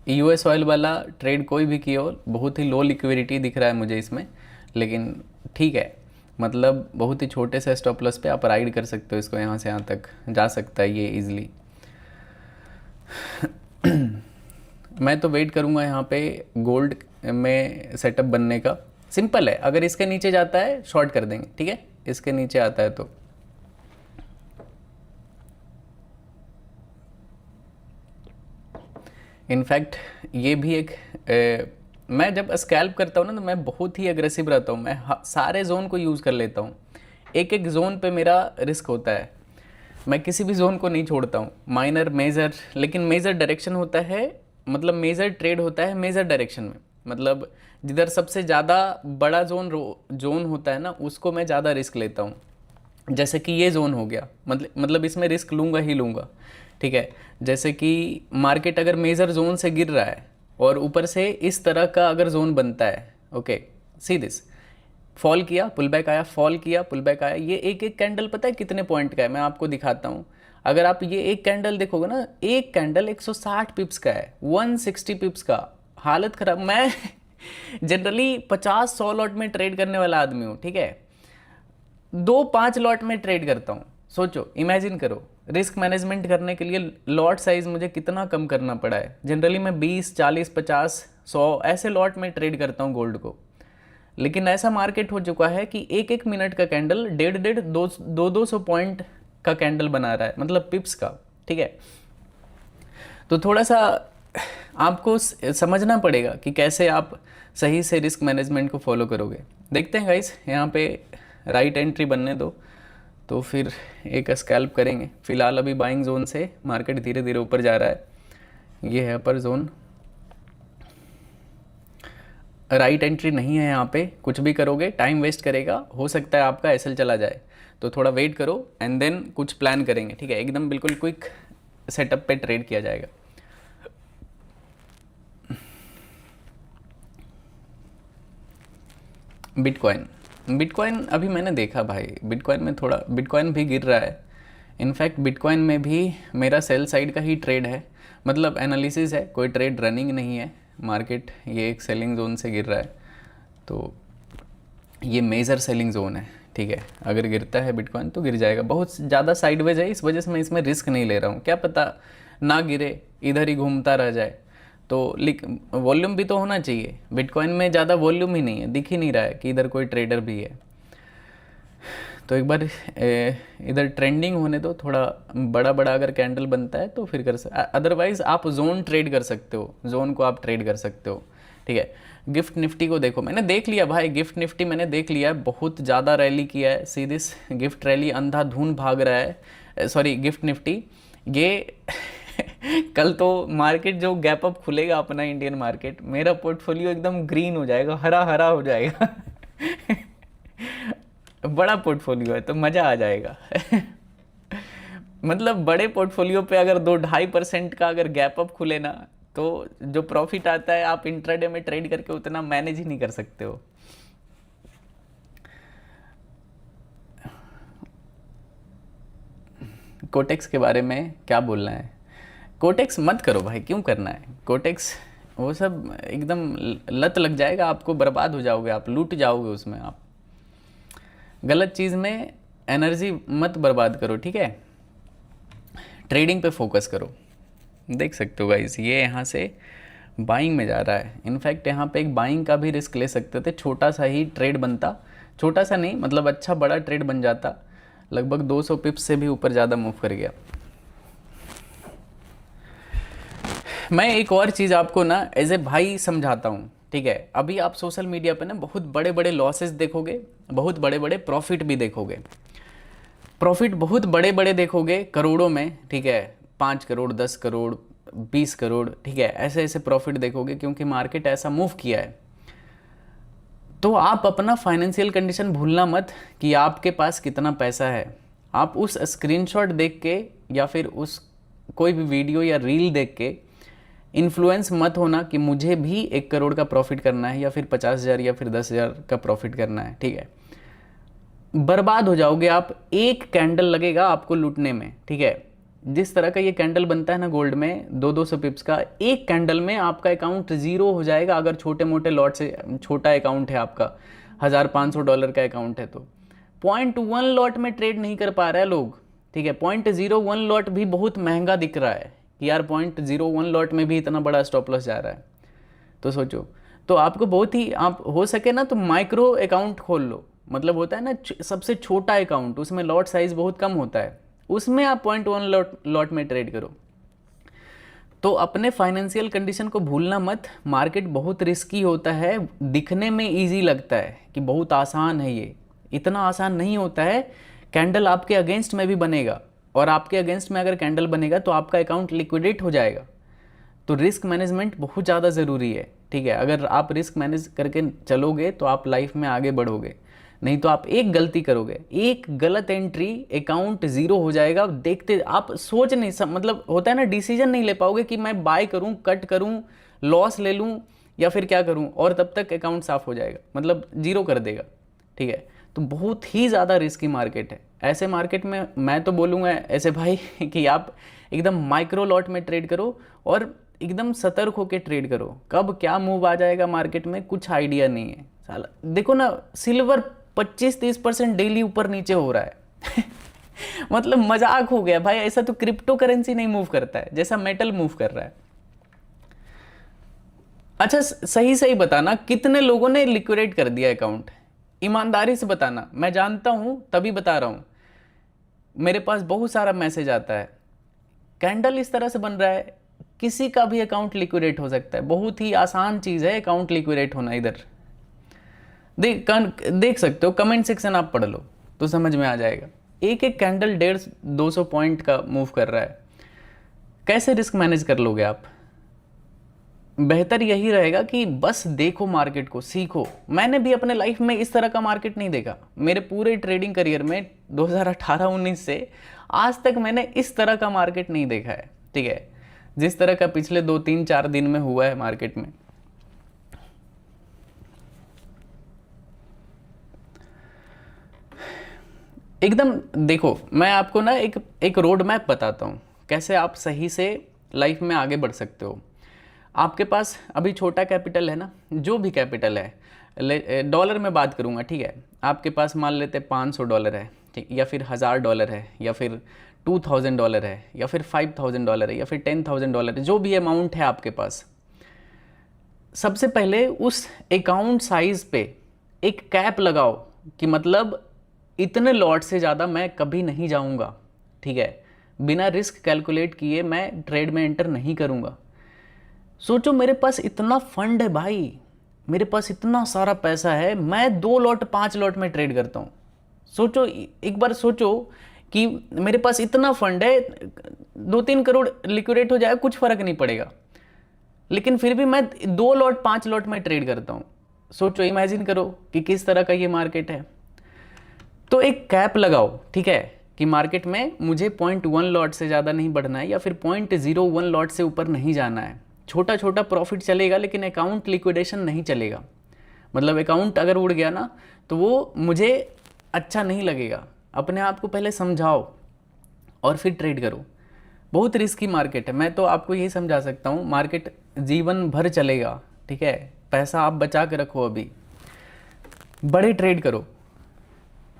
यूएस ऑयल वाला ट्रेड कोई भी किया हो, बहुत ही लो लिक्विडिटी दिख रहा है मुझे इसमें, लेकिन ठीक है, मतलब बहुत ही छोटे से स्टॉप लॉस पे आप राइड कर सकते हो इसको, यहाँ से यहाँ तक जा सकता है ये इजीली। मैं तो वेट करूँगा यहाँ पे गोल्ड में सेटअप बनने का, सिंपल है, अगर इसके नीचे जाता है शॉर्ट कर देंगे, ठीक है, इसके नीचे आता है तो। इनफैक्ट ये भी एक मैं जब स्कैल्प करता हूँ ना तो मैं बहुत ही अग्रेसिव रहता हूँ, मैं सारे जोन को यूज़ कर लेता हूँ, एक एक जोन पे मेरा रिस्क होता है, मैं किसी भी जोन को नहीं छोड़ता हूँ, माइनर मेजर, लेकिन मेजर डायरेक्शन होता है, मतलब मेजर ट्रेड होता है मेजर डायरेक्शन में, मतलब जिधर सबसे ज़्यादा बड़ा जोन होता है ना, उसको मैं ज़्यादा रिस्क लेता हूँ। जैसे कि ये जोन हो गया, मतलब इसमें रिस्क लूँगा ही लूँगा, ठीक है। जैसे कि मार्केट अगर मेजर जोन से गिर रहा है और ऊपर से इस तरह का अगर जोन बनता है, ओके, सी दिस, फॉल किया पुल बैक आया, फॉल किया पुल बैक आया, ये एक एक कैंडल पता है कितने पॉइंट का है, मैं आपको दिखाता हूँ। अगर आप ये एक कैंडल देखोगे ना, एक कैंडल 160 पिप्स का है, 160 पिप्स का, हालत खराब। मैं जनरली 50-100 लॉट में ट्रेड करने वाला आदमी हूँ, ठीक है, 2-5 लॉट में ट्रेड करता हूँ। सोचो, इमेजिन करो, रिस्क मैनेजमेंट करने के लिए लॉट साइज मुझे कितना कम करना पड़ा है। जनरली मैं 20, 40, 50, 100 ऐसे लॉट में ट्रेड करता हूँ गोल्ड को, लेकिन ऐसा मार्केट हो चुका है कि एक एक मिनट का कैंडल 150-200 पॉइंट का कैंडल बना रहा है, मतलब पिप्स का, ठीक है। तो थोड़ा सा आपको समझना पड़ेगा कि कैसे आप सही से रिस्क मैनेजमेंट को फॉलो करोगे। देखते हैं गाइस, यहाँ पे राइट एंट्री बनने दो, तो फिर एक स्कैल्प करेंगे। फिलहाल अभी बाइंग जोन से मार्केट धीरे धीरे ऊपर जा रहा है, ये है अपर जोन, राइट एंट्री नहीं है यहाँ पे, कुछ भी करोगे टाइम वेस्ट करेगा, हो सकता है आपका एसएल चला जाए, तो थोड़ा वेट करो एंड देन कुछ प्लान करेंगे, ठीक है। एकदम बिल्कुल क्विक सेटअप पे ट्रेड किया जाएगा। बिटकॉइन अभी मैंने देखा भाई, बिटकॉइन में थोड़ा, बिटकॉइन भी गिर रहा है। इनफैक्ट बिटकॉइन में भी मेरा सेल साइड का ही ट्रेड है, मतलब एनालिसिस है, कोई ट्रेड रनिंग नहीं है। मार्केट ये एक सेलिंग जोन से गिर रहा है, तो ये मेजर सेलिंग जोन है, ठीक है। अगर गिरता है बिटकॉइन तो गिर जाएगा, बहुत ज़्यादा साइडवेज है, इस वजह से मैं इसमें रिस्क नहीं ले रहा हूँ। क्या पता ना गिरे, इधर ही घूमता रह जाए, तो वॉल्यूम भी तो होना चाहिए। बिटकॉइन में ज़्यादा वॉल्यूम ही नहीं है, दिख ही नहीं रहा है कि इधर कोई ट्रेडर भी है। तो एक बार इधर ट्रेंडिंग होने दो, थोड़ा बड़ा बड़ा अगर कैंडल बनता है तो फिर अदरवाइज आप जोन ट्रेड कर सकते हो, जोन को आप ट्रेड कर सकते हो, ठीक है। गिफ्ट निफ्टी को देखो, मैंने देख लिया भाई, गिफ्ट निफ्टी मैंने देख लिया है, बहुत ज़्यादा रैली किया है, सीधे गिफ्ट रैली अंधाधुन भाग रहा है, सॉरी गिफ्ट निफ्टी ये कल तो मार्केट जो गैप अप खुलेगा अपना इंडियन मार्केट, मेरा पोर्टफोलियो एकदम ग्रीन हो जाएगा, हरा हरा हो जाएगा। बड़ा पोर्टफोलियो है तो मज़ा आ जाएगा। मतलब बड़े पोर्टफोलियो पे अगर 2-2.5% का अगर गैप अप खुले ना, तो जो प्रॉफिट आता है आप इंट्राडे में ट्रेड करके उतना मैनेज ही नहीं कर सकते हो। कोटेक्स के बारे में क्या बोलना है? कोटेक्स मत करो भाई, क्यों करना है कोटेक्स, वो सब एकदम लत लग जाएगा आपको, बर्बाद हो जाओगे आप, लूट जाओगे उसमें आप। गलत चीज़ में एनर्जी मत बर्बाद करो, ठीक है। ट्रेडिंग पे फोकस करो। देख सकते हो गाइस, ये यहाँ से बाइंग में जा रहा है, इनफैक्ट यहाँ पे एक बाइंग का भी रिस्क ले सकते थे, छोटा सा ही ट्रेड बनता, छोटा सा नहीं मतलब अच्छा बड़ा ट्रेड बन जाता, लगभग 200 पिप्स से भी ऊपर ज़्यादा मूव कर गया। मैं एक और चीज़ आपको ना एज ए भाई समझाता हूँ, ठीक है। अभी आप सोशल मीडिया पे ना बहुत बड़े बड़े लॉसेस देखोगे, बहुत बड़े बड़े प्रॉफिट भी देखोगे, प्रॉफिट बहुत बड़े बड़े देखोगे करोड़ों में, ठीक है, 5 करोड़ 10 करोड़ 20 करोड़, ठीक है, ऐसे ऐसे प्रॉफिट देखोगे क्योंकि मार्केट ऐसा मूव किया है। तो आप अपना फाइनेंशियल कंडीशन भूलना मत कि आपके पास कितना पैसा है। आप उस स्क्रीनशॉट देख के या फिर उस कोई भी वीडियो या रील देख के इन्फ्लुएंस मत होना कि मुझे भी 1 करोड़ का प्रॉफिट करना है या फिर 50,000 या फिर 10,000 का प्रॉफिट करना है, ठीक है। बर्बाद हो जाओगे आप, एक कैंडल लगेगा आपको लूटने में, ठीक है। जिस तरह का ये कैंडल बनता है ना गोल्ड में 200-200 पिप्स का, एक कैंडल में आपका अकाउंट ज़ीरो हो जाएगा अगर छोटे मोटे लॉट से, छोटा अकाउंट है आपका, $1,500 का अकाउंट है तो 0.1 लॉट में ट्रेड नहीं कर पा रहे हैं लोग, ठीक है। 0.01 लॉट भी बहुत महंगा दिख रहा है कि यार 0.01 लॉट में भी इतना बड़ा स्टॉप लॉस जा रहा है, तो सोचो। तो आपको बहुत ही, आप हो सके ना तो माइक्रो अकाउंट खोल लो, मतलब होता है ना सबसे छोटा अकाउंट, उसमें लॉट साइज बहुत कम होता है, उसमें आप 0.1 लॉट में ट्रेड करो। तो अपने फाइनेंशियल कंडीशन को भूलना मत। मार्केट बहुत रिस्की होता है, दिखने में इजी लगता है कि बहुत आसान है, ये इतना आसान नहीं होता है। कैंडल आपके अगेंस्ट में भी बनेगा, और आपके अगेंस्ट में अगर कैंडल बनेगा तो आपका अकाउंट लिक्विडेट हो जाएगा। तो रिस्क मैनेजमेंट बहुत ज़्यादा ज़रूरी है, ठीक है। अगर आप रिस्क मैनेज करके चलोगे तो आप लाइफ में आगे बढ़ोगे, नहीं तो आप एक गलती करोगे, एक गलत एंट्री, अकाउंट ज़ीरो हो जाएगा। देखते आप सोच नहीं मतलब होता है ना, डिसीजन नहीं ले पाओगे कि मैं बाय करूं, कट करूं, लॉस ले लूं या फिर क्या करूं, और तब तक अकाउंट साफ हो जाएगा, मतलब जीरो कर देगा, ठीक है। तो बहुत ही ज़्यादा रिस्की मार्केट है। ऐसे मार्केट में मैं तो बोलूँगा ऐसे भाई कि आप एकदम माइक्रो लॉट में ट्रेड करो और एकदम सतर्क होकर ट्रेड करो। कब क्या मूव आ जाएगा मार्केट में कुछ आइडिया नहीं है साला। देखो ना, सिल्वर 25-30% डेली ऊपर नीचे हो रहा है। मतलब मजाक हो गया भाई, ऐसा तो क्रिप्टो करेंसी नहीं मूव करता है जैसा मेटल मूव कर रहा है। अच्छा सही सही बताना, कितने लोगों ने लिक्विडेट कर दिया अकाउंट? ईमानदारी से बताना, मैं जानता हूं तभी बता रहा हूं। मेरे पास बहुत सारा मैसेज आता है, कैंडल इस तरह से बन रहा है, किसी का भी अकाउंट लिक्विडेट हो सकता है। बहुत ही आसान चीज़ है अकाउंट लिक्विडेट होना। इधर देख सकते हो, कमेंट सेक्शन आप पढ़ लो तो समझ में आ जाएगा। एक एक कैंडल 150-200 पॉइंट का मूव कर रहा है, कैसे रिस्क मैनेज कर लोगे आप? बेहतर यही रहेगा कि बस देखो मार्केट को, सीखो। मैंने भी अपने लाइफ में इस तरह का मार्केट नहीं देखा। मेरे पूरे ट्रेडिंग करियर में 2018-19 से आज तक मैंने इस तरह का मार्केट नहीं देखा है, ठीक है, जिस तरह का पिछले 2-3-4 दिन में हुआ है मार्केट में। एकदम देखो, मैं आपको ना एक रोड मैप बताता हूँ कैसे आप सही से लाइफ में आगे बढ़ सकते हो। आपके पास अभी छोटा कैपिटल है ना, जो भी कैपिटल है, डॉलर में बात करूँगा, ठीक है। आपके पास मान लेते $500 है, ठीक, या फिर $1,000 है, या फिर $2,000 है, या फिर $5,000 है, या फिर $10,000 है, जो भी अमाउंट है आपके पास। सबसे पहले उस अकाउंट साइज पे एक कैप लगाओ कि मतलब इतने लॉट से ज़्यादा मैं कभी नहीं जाऊँगा, ठीक है। बिना रिस्क कैलकुलेट किए मैं ट्रेड में एंटर नहीं करूँगा। सोचो मेरे पास इतना फंड है भाई, मेरे पास इतना सारा पैसा है, मैं 2 लॉट 5 लॉट में ट्रेड करता हूँ। सोचो, एक बार सोचो कि मेरे पास इतना फंड है, 2-3 करोड़ लिक्विडेट हो जाए कुछ फ़र्क नहीं पड़ेगा, लेकिन फिर भी मैं 2 लॉट 5 लॉट में ट्रेड करता हूँ। सोचो, इमेजिन करो कि किस तरह का ये मार्केट है। तो एक कैप लगाओ, ठीक है, कि मार्केट में मुझे 0.1 लॉट से ज़्यादा नहीं बढ़ना है या फिर 0.01 लॉट से ऊपर नहीं जाना है। छोटा छोटा प्रॉफिट चलेगा लेकिन अकाउंट लिक्विडेशन नहीं चलेगा। मतलब अकाउंट अगर उड़ गया ना तो वो मुझे अच्छा नहीं लगेगा। अपने आप को पहले समझाओ और फिर ट्रेड करो। बहुत रिस्की मार्केट है, मैं तो आपको यही समझा सकता हूँ, मार्केट जीवन भर चलेगा, ठीक है। पैसा आप बचा के रखो, अभी बड़े ट्रेड करो,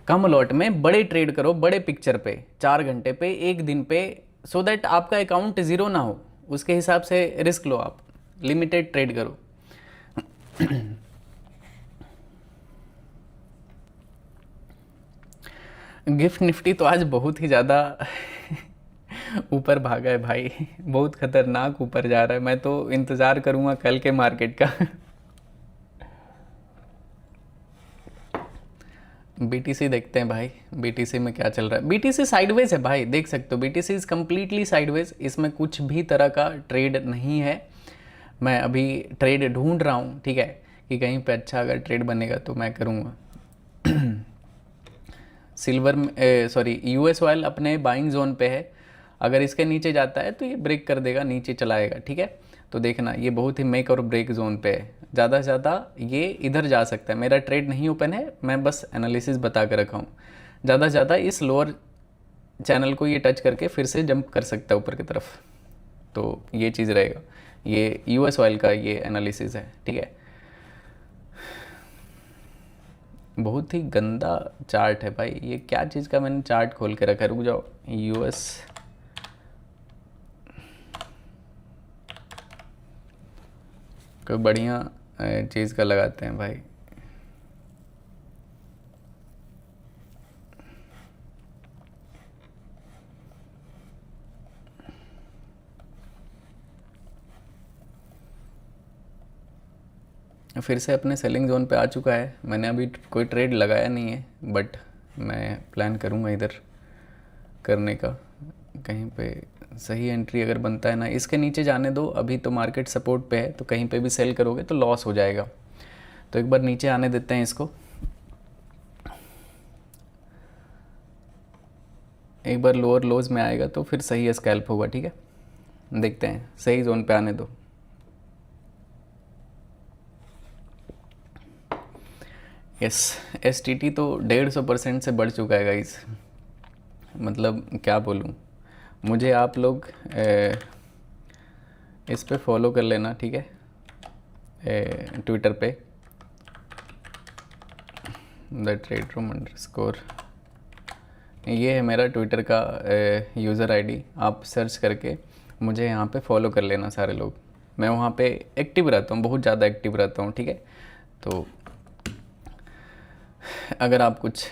कम लॉट में बड़े ट्रेड करो, बड़े पिक्चर पे, 4 घंटे पे, 1 दिन पे, सो दैट आपका अकाउंट ज़ीरो ना हो। उसके हिसाब से रिस्क लो, आप लिमिटेड ट्रेड करो। गिफ्ट निफ्टी तो आज बहुत ही ज़्यादा ऊपर भागा है भाई, बहुत खतरनाक ऊपर जा रहा है। मैं तो इंतज़ार करूँगा कल के मार्केट का। बीटीसी देखते हैं भाई, बीटीसी में क्या चल रहा है। बीटीसी साइडवेज है भाई, देख सकते हो, बीटीसी इज़ कम्प्लीटली साइडवेज, इसमें कुछ भी तरह का ट्रेड नहीं है। मैं अभी ट्रेड ढूंढ रहा हूँ, ठीक है, कि कहीं पे अच्छा अगर ट्रेड बनेगा तो मैं करूँगा। सिल्वर सॉरी यूएस ऑयल अपने बाइंग जोन पे है, अगर इसके नीचे जाता है तो ये ब्रेक कर देगा, नीचे चलाएगा, ठीक है। तो देखना, ये बहुत ही मेक और ब्रेक जोन पे है, ज़्यादा से ज़्यादा ये इधर जा सकता है। मेरा ट्रेड नहीं ओपन है, मैं बस एनालिसिस बता कर रखा हूँ। ज़्यादा से ज़्यादा इस लोअर चैनल को ये टच करके फिर से जंप कर सकता है ऊपर की तरफ, तो ये चीज़ रहेगा। ये यूएस ऑयल का ये एनालिसिस है, ठीक है। बहुत ही गंदा चार्ट है भाई, ये क्या चीज़ का मैंने चार्ट खोल के रखा है, रुक जाओ। यूएस कोई बढ़िया चीज़ का लगाते हैं भाई। फिर से अपने सेलिंग जोन पे आ चुका है। मैंने अभी कोई ट्रेड लगाया नहीं है, बट मैं प्लान करूँगा इधर करने का। कहीं पे सही एंट्री अगर बनता है ना, इसके नीचे जाने दो, अभी तो मार्केट सपोर्ट पे है, तो कहीं पे भी सेल करोगे तो लॉस हो जाएगा। तो एक बार नीचे आने देते हैं इसको, एक बार लोअर लोज में आएगा तो फिर सही स्कैल्प होगा, ठीक है। देखते हैं, सही जोन पे आने दो। यस, एसटीटी तो 150% से बढ़ चुका है गाइस। मतलब क्या बोलूँ, मुझे आप लोग इस पे फॉलो कर लेना, ठीक है, ट्विटर पे द ट्रेड रूम अंडरस्कोर, ये है मेरा ट्विटर का यूज़र आईडी। आप सर्च करके मुझे यहाँ पे फॉलो कर लेना सारे लोग। मैं वहाँ पे एक्टिव रहता हूँ, बहुत ज़्यादा एक्टिव रहता हूँ, ठीक है। तो अगर आप कुछ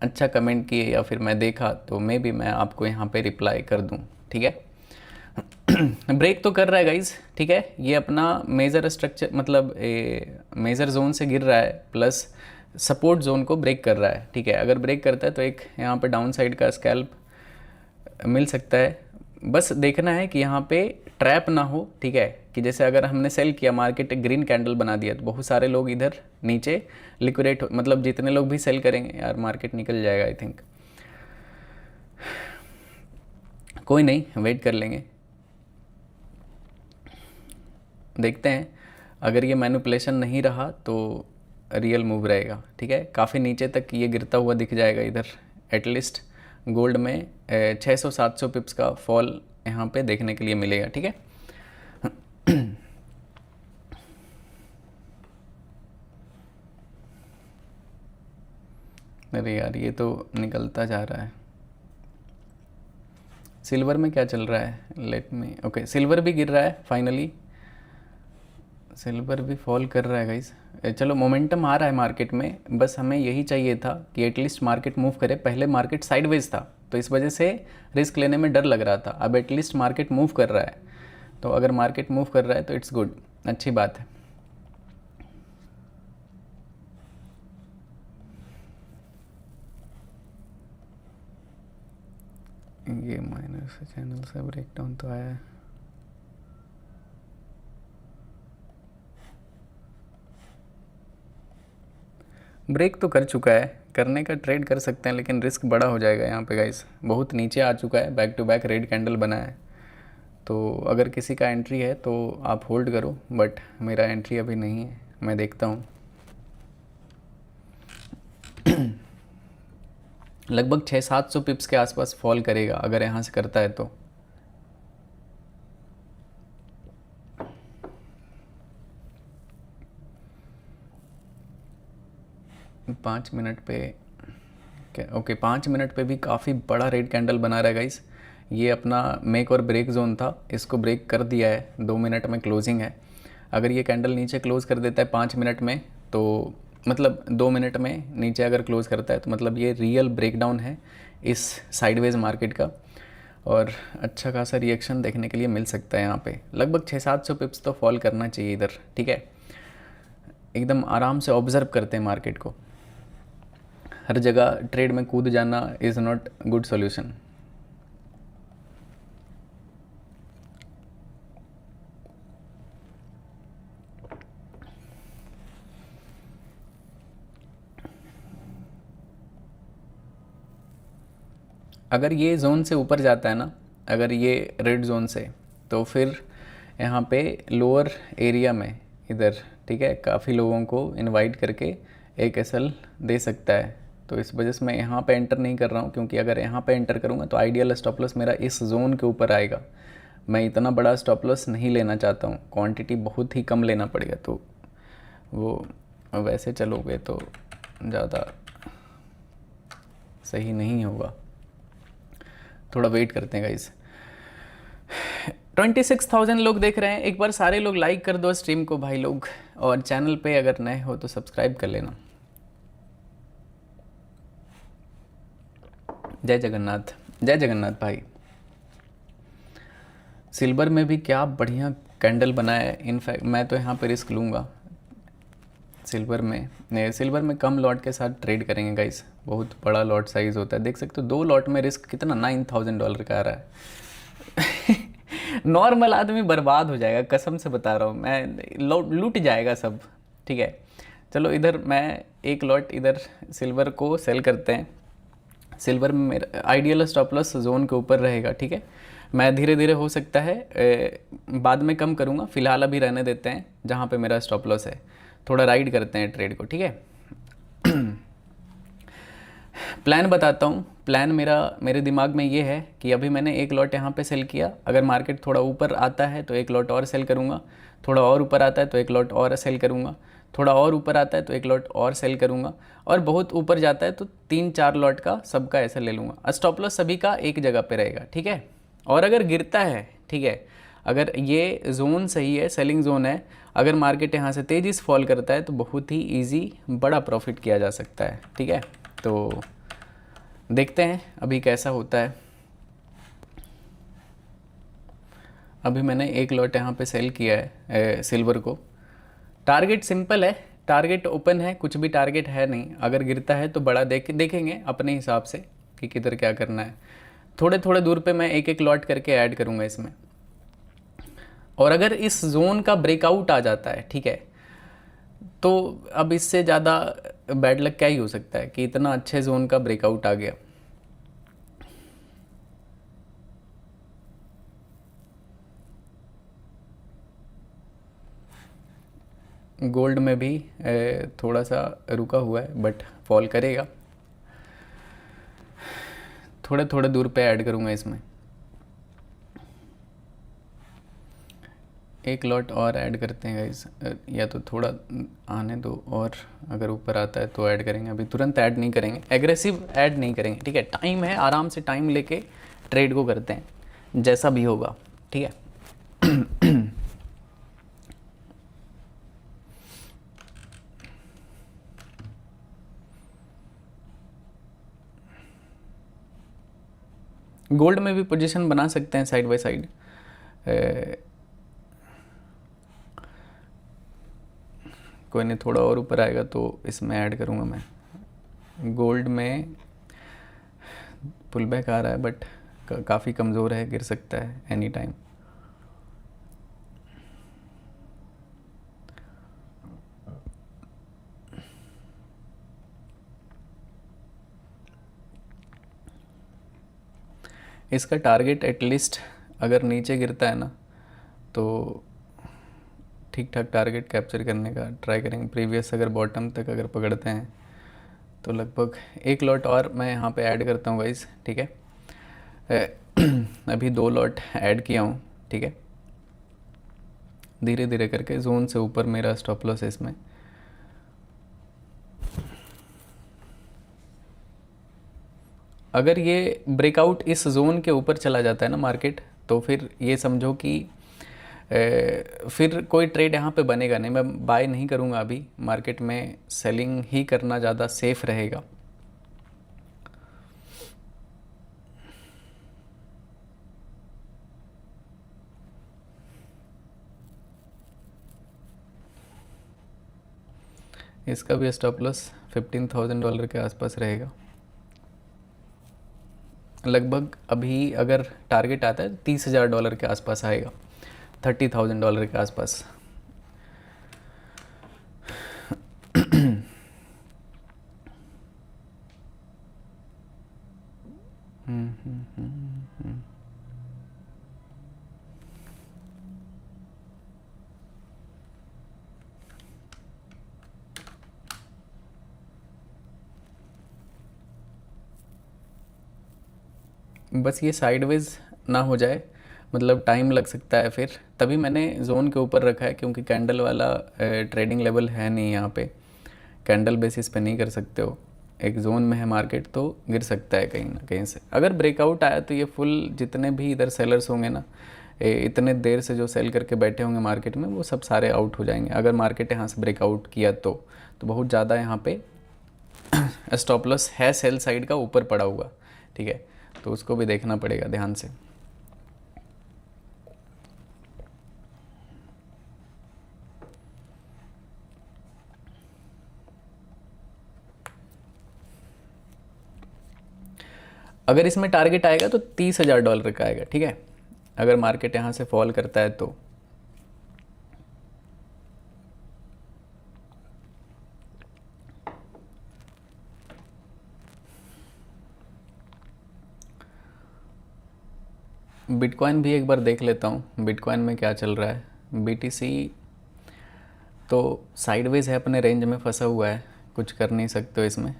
अच्छा कमेंट किए या फिर मैं देखा तो मैं आपको यहाँ पे रिप्लाई कर दूँ, ठीक है। ब्रेक तो कर रहा है गाइज, ठीक है। ये अपना मेजर स्ट्रक्चर मतलब मेजर जोन से गिर रहा है, प्लस सपोर्ट जोन को ब्रेक कर रहा है, ठीक है। अगर ब्रेक करता है तो एक यहाँ पे डाउन साइड का स्कैल्प मिल सकता है। बस देखना है कि यहाँ पे ट्रैप ना हो, ठीक है, कि जैसे अगर हमने सेल किया, मार्केट ग्रीन कैंडल बना दिया, तो बहुत सारे लोग इधर नीचे लिक्विडेट, मतलब जितने लोग भी सेल करेंगे यार मार्केट निकल जाएगा आई थिंक। कोई नहीं, वेट कर लेंगे, देखते हैं। अगर ये मैनिपुलेशन नहीं रहा तो रियल मूव रहेगा, ठीक है। काफ़ी नीचे तक ये गिरता हुआ दिख जाएगा इधर। एटलीस्ट गोल्ड में 600-700 पिप्स का फॉल यहाँ पे देखने के लिए मिलेगा, ठीक है। अरे यार ये तो निकलता जा रहा है। सिल्वर में क्या चल रहा है, लेट मी, ओके, सिल्वर भी गिर रहा है फाइनली। सिल्वर भी फॉल कर रहा है गाइस। चलो मोमेंटम आ रहा है मार्केट में, बस हमें यही चाहिए था कि एटलीस्ट मार्केट मूव करे। पहले मार्केट साइडवेज था तो इस वजह से रिस्क लेने में डर लग रहा था, अब एटलीस्ट मार्केट मूव कर रहा है। तो अगर मार्केट मूव कर रहा है तो इट्स गुड, अच्छी बात है। ये माइनस चैनल से ब्रेकडाउन तो आया है। ब्रेक तो कर चुका है, करने का ट्रेड कर सकते हैं लेकिन रिस्क बड़ा हो जाएगा यहाँ पे गाइस। बहुत नीचे आ चुका है, back to back red candle बना है। तो अगर किसी का एंट्री है तो आप होल्ड करो, बट मेरा एंट्री अभी नहीं है, मैं देखता हूँ। लगभग 600-700 पिप्स के आसपास फॉल करेगा अगर यहाँ से करता है तो। पाँच मिनट पे क्या, ओके 5 मिनट पे भी काफ़ी बड़ा रेड कैंडल बना रहा है गाइस। ये अपना मेक और ब्रेक जोन था, इसको ब्रेक कर दिया है। 2 मिनट में क्लोजिंग है। अगर ये कैंडल नीचे क्लोज कर देता है 5 मिनट में, तो मतलब 2 मिनट में नीचे अगर क्लोज करता है तो मतलब ये रियल ब्रेकडाउन है इस साइडवेज मार्केट का, और अच्छा खासा रिएक्शन देखने के लिए मिल सकता है यहाँ पे। लगभग 600-700 पिप्स तो फॉल करना चाहिए इधर, ठीक है। एकदम आराम से ऑब्जर्व करते हैं मार्केट को। हर जगह ट्रेड में कूद जाना इज़ नॉट गुड सॉल्यूशन। अगर ये जोन से ऊपर जाता है ना, अगर ये रेड जोन से, तो फिर यहाँ पे लोअर एरिया में इधर, ठीक है, काफ़ी लोगों को इनवाइट करके एक एसएल दे सकता है। तो इस वजह से मैं यहाँ पे एंटर नहीं कर रहा हूँ, क्योंकि अगर यहाँ पे एंटर करूँगा तो आइडियल स्टॉप लॉस मेरा इस जोन के ऊपर आएगा। मैं इतना बड़ा स्टॉप लॉस नहीं लेना चाहता हूँ, क्वांटिटी बहुत ही कम लेना पड़ेगा। तो वो वैसे चलोगे तो ज़्यादा सही नहीं होगा, थोड़ा वेट करते हैं गाइस। 26,000 लोग देख रहे हैं। एक बार सारे लोग लाइक कर दो स्ट्रीम को भाई लोग, और चैनल पे अगर नए हो तो सब्सक्राइब कर लेना। जय जगन्नाथ, जय जगन्नाथ भाई। सिल्वर में भी क्या बढ़िया कैंडल बनाया है। इनफैक्ट मैं तो यहाँ पे रिस्क लूँगा सिल्वर में कम लॉट के साथ ट्रेड करेंगे गाइस। बहुत बड़ा लॉट साइज़ होता है, देख सकते हो 2 लॉट में रिस्क कितना $9,000 का आ रहा है। नॉर्मल आदमी बर्बाद हो जाएगा, कसम से बता रहा हूँ मैं, लूट जाएगा सब, ठीक है। चलो इधर मैं एक लॉट इधर सिल्वर को सेल करते हैं। सिल्वर में मेरा आइडियल स्टॉप लॉस जोन के ऊपर रहेगा, ठीक है। मैं धीरे धीरे हो सकता है बाद में कम करूँगा, फ़िलहाल अभी रहने देते हैं जहाँ पे मेरा स्टॉप लॉस है। थोड़ा राइड करते हैं ट्रेड को, ठीक है। प्लान बताता हूँ। प्लान मेरे दिमाग में ये है कि अभी मैंने एक लॉट यहाँ पे सेल किया, अगर मार्केट थोड़ा ऊपर आता है तो एक लॉट और सेल करूँगा, थोड़ा और ऊपर आता है तो एक लॉट और सेल करूँगा, थोड़ा और ऊपर आता है तो एक लॉट और सेल करूँगा, और बहुत ऊपर जाता है तो 3-4 लॉट का सबका ऐसा ले लूँगा। स्टॉप लॉस सभी का एक जगह पे रहेगा, ठीक है। और अगर गिरता है, ठीक है, अगर ये जोन सही है, सेलिंग जोन है, अगर मार्केट यहाँ से तेज़ी से फॉल करता है तो बहुत ही इजी बड़ा प्रॉफिट किया जा सकता है, ठीक है। तो देखते हैं अभी कैसा होता है। अभी मैंने एक लॉट यहाँ पे सेल किया है सिल्वर को। टारगेट सिंपल है, टारगेट ओपन है, कुछ भी टारगेट है नहीं। अगर गिरता है तो बड़ा देखेंगे अपने हिसाब से कि किधर क्या करना है। थोड़े थोड़े दूर पे मैं एक एक लॉट करके ऐड करूँगा इसमें। और अगर इस जोन का ब्रेकआउट आ जाता है, ठीक है, तो अब इससे ज़्यादा बैड लक क्या ही हो सकता है कि इतना अच्छे जोन का ब्रेकआउट आ गया। गोल्ड में भी थोड़ा सा रुका हुआ है, बट फॉल करेगा। थोड़े थोड़े दूर पे ऐड करूँगा इसमें। एक लॉट और ऐड करते हैं गाइस, या तो थोड़ा आने दो, और अगर ऊपर आता है तो ऐड करेंगे। अभी तुरंत ऐड नहीं करेंगे, एग्रेसिव ऐड नहीं करेंगे, ठीक है। टाइम है, आराम से टाइम लेके ट्रेड को करते हैं, जैसा भी होगा, ठीक है। गोल्ड में भी पोजीशन बना सकते हैं साइड बाय साइड। कोई नहीं, थोड़ा और ऊपर आएगा तो इसमें ऐड करूँगा मैं। गोल्ड में पुल बैक आ रहा है बट काफ़ी कमज़ोर है, गिर सकता है एनी टाइम। इसका टारगेट एटलीस्ट अगर नीचे गिरता है ना तो ठीक ठाक टारगेट कैप्चर करने का ट्राई करेंगे। प्रीवियस अगर बॉटम तक अगर पकड़ते हैं तो लगभग एक लॉट और मैं यहाँ पे ऐड करता हूँ गाइस, ठीक है। अभी 2 लॉट ऐड किया हूँ, ठीक है। धीरे धीरे करके जोन से ऊपर मेरा स्टॉप लॉस है इसमें। अगर ये ब्रेकआउट इस जोन के ऊपर चला जाता है ना मार्केट, तो फिर ये समझो कि फिर कोई ट्रेड यहाँ पे बनेगा नहीं। मैं बाय नहीं करूँगा अभी मार्केट में, सेलिंग ही करना ज़्यादा सेफ रहेगा। इसका भी स्टॉप लॉस $15,000 के आसपास रहेगा लगभग। अभी अगर टारगेट आता है $30,000 के आसपास आएगा, $30,000 के आसपास। बस ये साइडवेज ना हो जाए, मतलब टाइम लग सकता है फिर, तभी मैंने जोन के ऊपर रखा है, क्योंकि कैंडल वाला ट्रेडिंग लेवल है नहीं यहाँ पे। कैंडल बेसिस पे नहीं कर सकते हो। एक जोन में है मार्केट तो गिर सकता है कहीं ना कहीं से। अगर ब्रेकआउट आया तो ये फुल जितने भी इधर सेलर्स होंगे ना, इतने देर से जो सेल करके बैठे होंगे मार्केट में, वो सब सारे आउट हो जाएंगे। अगर मार्केट यहाँ से ब्रेकआउट किया तो बहुत ज़्यादा यहाँ पे स्टॉप लॉस है सेल साइड का ऊपर पड़ा हुआ, ठीक है। तो उसको भी देखना पड़ेगा ध्यान से। अगर इसमें टारगेट आएगा तो $30,000 का आएगा, ठीक है। अगर मार्केट यहाँ से फॉल करता है तो बिटकॉइन भी एक बार देख लेता हूँ, बिटकॉइन में क्या चल रहा है। बीटीसी तो साइडवेज है, अपने रेंज में फंसा हुआ है, कुछ कर नहीं सकते हो इसमें।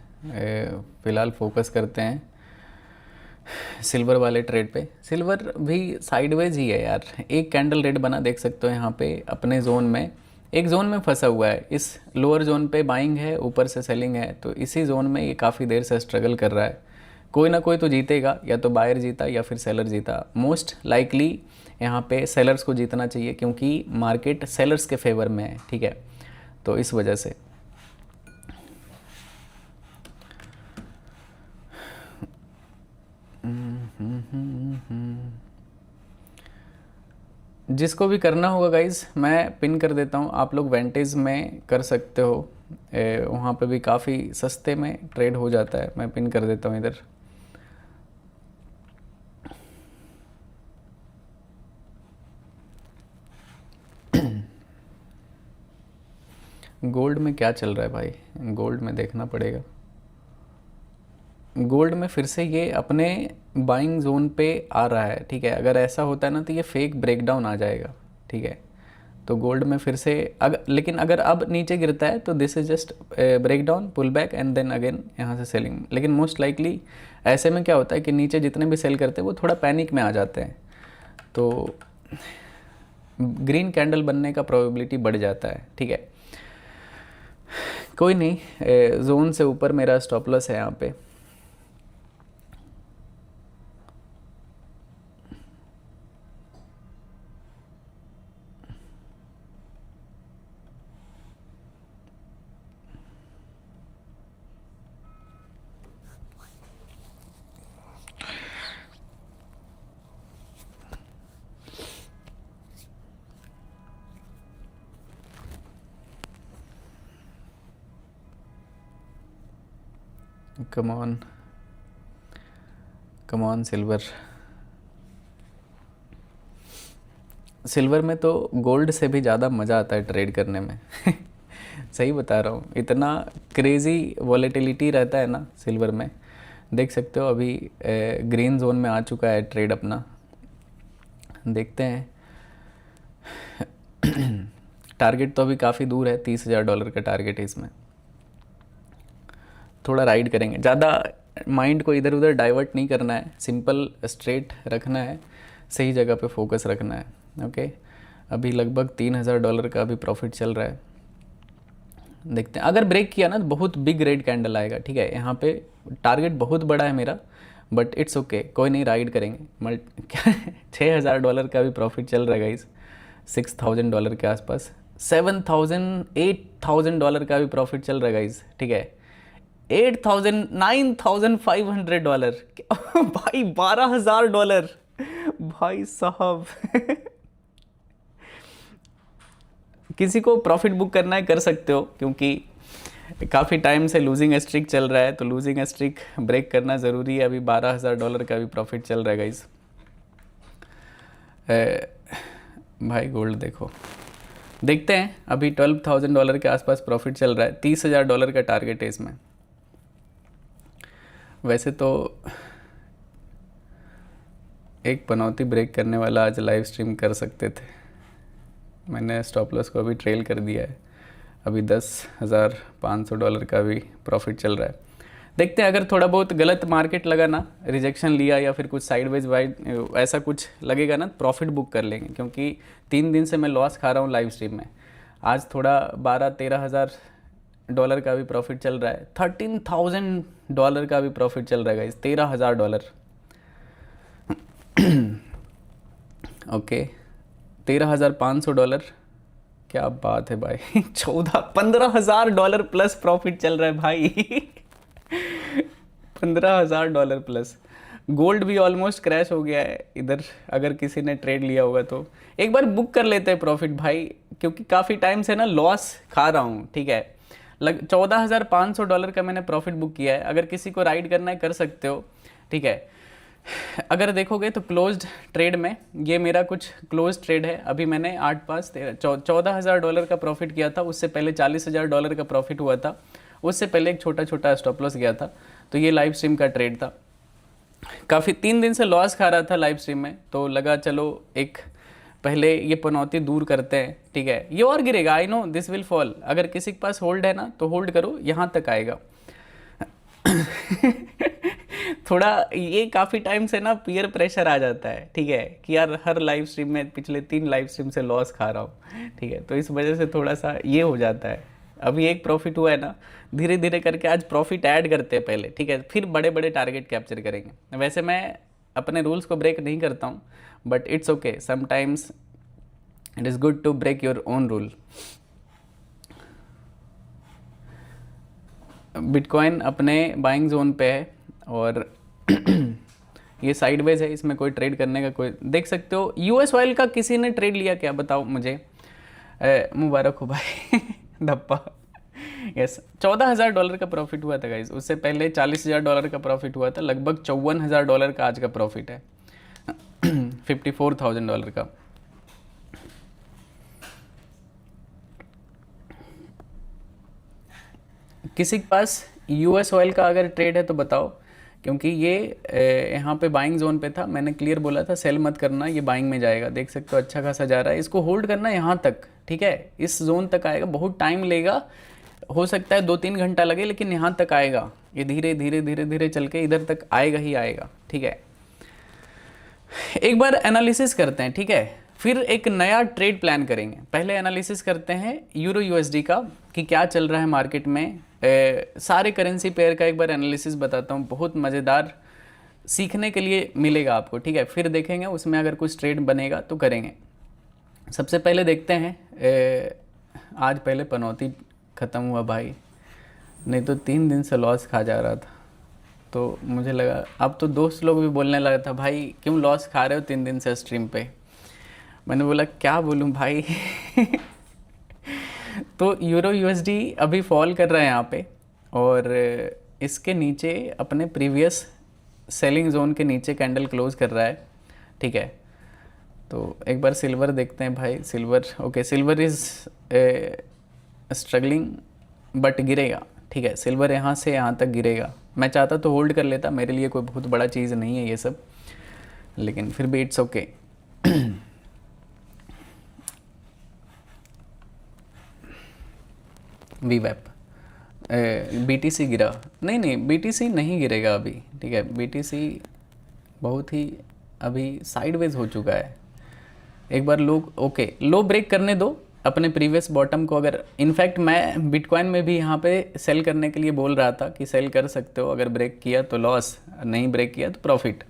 फ़िलहाल फोकस करते हैं सिल्वर वाले ट्रेड पे। सिल्वर भी साइडवेज ही है यार, एक कैंडल रेड बना देख सकते हो यहाँ पे अपने जोन में। एक जोन में फंसा हुआ है, इस लोअर जोन पे बाइंग है, ऊपर से सेलिंग है, तो इसी जोन में ये काफ़ी देर से स्ट्रगल कर रहा है। कोई ना कोई तो जीतेगा, या तो बायर जीता या फिर सेलर जीता। मोस्ट लाइकली यहाँ पे सेलर्स को जीतना चाहिए, क्योंकि मार्केट सेलर्स के फेवर में है, ठीक है। तो इस वजह से जिसको भी करना होगा गाइज, मैं पिन कर देता हूँ। आप लोग वेंटेज में कर सकते हो, वहाँ पे भी काफ़ी सस्ते में ट्रेड हो जाता है। मैं पिन कर देता हूँ इधर। गोल्ड में क्या चल रहा है भाई, गोल्ड में देखना पड़ेगा। गोल्ड में फिर से ये अपने बाइंग जोन पे आ रहा है, ठीक है। अगर ऐसा होता है ना तो ये फेक ब्रेकडाउन आ जाएगा, ठीक है। तो गोल्ड में फिर से लेकिन अगर अब नीचे गिरता है तो this is just breakdown, pull back and then again यहाँ से सेलिंग। लेकिन मोस्ट लाइकली ऐसे में क्या होता है कि नीचे जितने भी सेल करते हैं वो थोड़ा पैनिक में आ जाते हैं, तो ग्रीन कैंडल बनने का प्रोबेबिलिटी बढ़ जाता है, ठीक है। कोई नहीं, जोन से ऊपर मेरा स्टॉप लॉस है यहाँ पे। Come on, come on silver. Silver में तो गोल्ड से भी ज़्यादा मज़ा आता है ट्रेड करने में। सही बता रहा हूँ, इतना क्रेज़ी वॉलेटिलिटी रहता है ना सिल्वर में। देख सकते हो अभी ग्रीन जोन में आ चुका है ट्रेड अपना। देखते हैं। टारगेट तो अभी काफ़ी दूर है, $30,000 का टारगेट है इसमें। थोड़ा राइड करेंगे, ज़्यादा माइंड को इधर उधर डाइवर्ट नहीं करना है, सिंपल स्ट्रेट रखना है, सही जगह पे फोकस रखना है। ओके, अभी लगभग $3,000 का अभी प्रॉफिट चल रहा है। देखते हैं, अगर ब्रेक किया ना तो बहुत बिग रेड कैंडल आएगा। ठीक है, यहाँ पे टारगेट बहुत बड़ा है मेरा, बट इट्स ओके, कोई नहीं, राइड करेंगे। $6,000 का भी प्रॉफिट चल रहा है गाइस, $6,000 के आसपास। $7,000 $8,000 का भी प्रॉफिट चल रहा है गाइस। ठीक है, $8,000 $9,500 भाई, $12,000 भाई साहब। किसी को प्रॉफिट बुक करना है कर सकते हो, क्योंकि काफ़ी टाइम से लूजिंग स्ट्रिक चल रहा है, तो लूजिंग स्ट्रिक ब्रेक करना ज़रूरी है। अभी $12,000 का भी प्रॉफिट चल रहा है गाइस। भाई गोल्ड देखो, देखते हैं। अभी $12,000 के आसपास प्रॉफिट चल रहा है, $30,000 का टारगेट है इसमें। वैसे तो एक पनौती ब्रेक करने वाला आज लाइव स्ट्रीम कर सकते थे, मैंने स्टॉप लॉस को अभी ट्रेल कर दिया है। अभी $10,500 का भी प्रॉफिट चल रहा है। देखते हैं, अगर थोड़ा बहुत गलत मार्केट लगा ना, रिजेक्शन लिया या फिर कुछ साइडवेज वाइड ऐसा कुछ लगेगा ना, प्रॉफिट बुक कर लेंगे, क्योंकि 3 दिन से मैं लॉस खा रहा हूँ लाइव स्ट्रीम में। आज थोड़ा $12,000-13,000 का भी प्रॉफिट चल रहा है, $13,000 का भी प्रॉफिट चल रहा है गाइस, $13,000। ओके, $13,500, क्या बात है भाई। 15,000 प्लस प्रॉफिट चल रहा है भाई। $15,000 प्लस। गोल्ड भी ऑलमोस्ट क्रैश हो गया है इधर, अगर किसी ने ट्रेड लिया होगा तो एक बार बुक कर लेते हैं प्रॉफिट भाई, क्योंकि काफ़ी टाइम से ना लॉस खा रहा हूँ। ठीक है, $14,500 का मैंने प्रॉफिट बुक किया है। अगर किसी को राइड करना है कर सकते हो। ठीक है, अगर देखोगे तो क्लोज्ड ट्रेड में ये मेरा कुछ क्लोज ट्रेड है। अभी मैंने 14,000 का प्रॉफिट किया था, उससे पहले $40,000 का प्रॉफिट हुआ था, उससे पहले एक छोटा छोटा स्टॉप लॉस गया था। तो ये लाइव स्ट्रीम का ट्रेड था। काफ़ी 3 दिन से लॉस खा रहा था लाइव स्ट्रीम में, तो लगा चलो एक पहले ये पनौती दूर करते हैं। ठीक है, ये और गिरेगा, I know this will fall. अगर किसी के पास होल्ड है ना तो होल्ड करो, यहाँ तक आएगा। थोड़ा ये काफ़ी टाइम से ना पीयर प्रेशर आ जाता है। ठीक है, कि यार हर लाइव स्ट्रीम में पिछले 3 लाइव स्ट्रीम से लॉस खा रहा हूँ। ठीक है, तो इस वजह से थोड़ा सा ये हो जाता है। अभी एक प्रॉफिट हुआ है ना, धीरे धीरे करके आज प्रॉफिट ऐड करते हैं पहले। ठीक है, फिर बड़े बड़े टारगेट कैप्चर करेंगे। वैसे मैं अपने रूल्स को ब्रेक नहीं करता हूँ, but it's okay, sometimes it is good to break your own rule. Bitcoin अपने बाइंग जोन पे है और ये साइडवेज है, इसमें कोई ट्रेड करने का कोई, देख सकते हो। यूएस ऑयल का किसी ने ट्रेड लिया क्या, बताओ मुझे। मुबारक हो भाई। धप्पा। यस, $14,000 का प्रॉफिट हुआ था गाइज, उससे पहले $40,000 का प्रॉफिट हुआ था, लगभग $54,000 का आज का प्रॉफिट है। $54,000 का। किसी के पास यूएस ऑयल का अगर ट्रेड है तो बताओ, क्योंकि ये यहाँ पे बाइंग जोन पे था। मैंने क्लियर बोला था सेल मत करना, ये बाइंग में जाएगा। देख सकते हो अच्छा खासा जा रहा है, इसको होल्ड करना यहाँ तक। ठीक है, इस जोन तक आएगा, बहुत टाइम लेगा, हो सकता है 2-3 घंटा लगे, लेकिन यहाँ तक आएगा। ये धीरे धीरे धीरे धीरे चल के इधर तक आएगा ही आएगा। ठीक है, एक बार एनालिसिस करते हैं। ठीक है, फिर एक नया ट्रेड प्लान करेंगे। पहले एनालिसिस करते हैं यूरो यूएसडी का, कि क्या चल रहा है मार्केट में। सारे करेंसी पेयर का एक बार एनालिसिस बताता हूँ, बहुत मज़ेदार सीखने के लिए मिलेगा आपको। ठीक है, फिर देखेंगे उसमें अगर कुछ ट्रेड बनेगा तो करेंगे। सबसे पहले देखते हैं, आज पहले पनौती ख़त्म हुआ भाई, नहीं तो 3 दिन से लॉस खा जा रहा था। तो मुझे लगा, अब तो दोस्त लोग भी बोलने लगा था, भाई क्यों लॉस खा रहे हो 3 दिन से स्ट्रीम पे। मैंने बोला क्या बोलूं भाई। तो यूरो यूएसडी अभी फॉल कर रहा है यहाँ पे, और इसके नीचे अपने प्रीवियस सेलिंग जोन के नीचे कैंडल क्लोज कर रहा है, ठीक है। तो एक बार सिल्वर देखते हैं भाई। Silver, okay, silver is struggling but गिरेगा, ठीक है। सिल्वर यहाँ से यहाँ तक गिरेगा। मैं चाहता तो होल्ड कर लेता, मेरे लिए कोई बहुत बड़ा चीज़ नहीं है ये सब, लेकिन फिर भी इट्स ओके। वीवैप, बीटीसी गिरा, नहीं बीटीसी नहीं गिरेगा अभी, ठीक है। बीटीसी बहुत ही अभी साइडवेज हो चुका है। एक बार लो ब्रेक करने दो अपने प्रीवियस बॉटम को। अगर इनफैक्ट मैं बिटकॉइन में भी यहाँ पे सेल करने के लिए बोल रहा था कि सेल कर सकते हो, अगर ब्रेक किया तो लॉस, नहीं ब्रेक किया तो प्रॉफिट,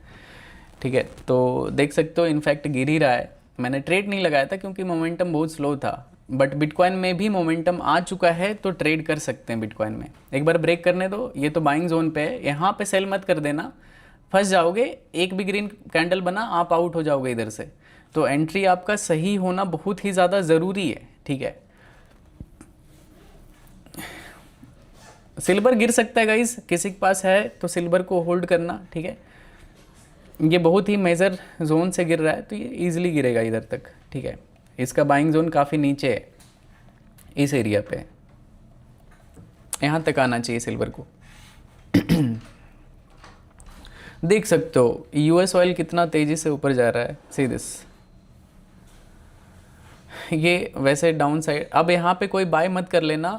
ठीक है। तो देख सकते हो इनफैक्ट गिर ही रहा है। मैंने ट्रेड नहीं लगाया था क्योंकि मोमेंटम बहुत स्लो था, बट बिटकॉइन में भी मोमेंटम आ चुका है तो ट्रेड कर सकते हैं बिटकॉइन में। एक बार ब्रेक करने दो, ये तो बाइंग जोन पे है, यहाँ पे सेल मत कर देना, फंस जाओगे। एक भी ग्रीन कैंडल बना आप आउट हो जाओगे इधर से। तो एंट्री आपका सही होना बहुत ही ज़्यादा ज़रूरी है, ठीक है। सिल्वर गिर सकता है गाइस, किसी के पास है तो सिल्वर को होल्ड करना, ठीक है। ये बहुत ही मेजर जोन से गिर रहा है तो ये इजीली गिरेगा इधर तक, ठीक है। इसका बाइंग जोन काफ़ी नीचे है, इस एरिया पे, यहाँ तक आना चाहिए सिल्वर को। देख सकते हो यूएस ऑयल कितना तेज़ी से ऊपर जा रहा है, सी दिस। ये वैसे डाउन साइड, अब यहाँ पे कोई बाय मत कर लेना,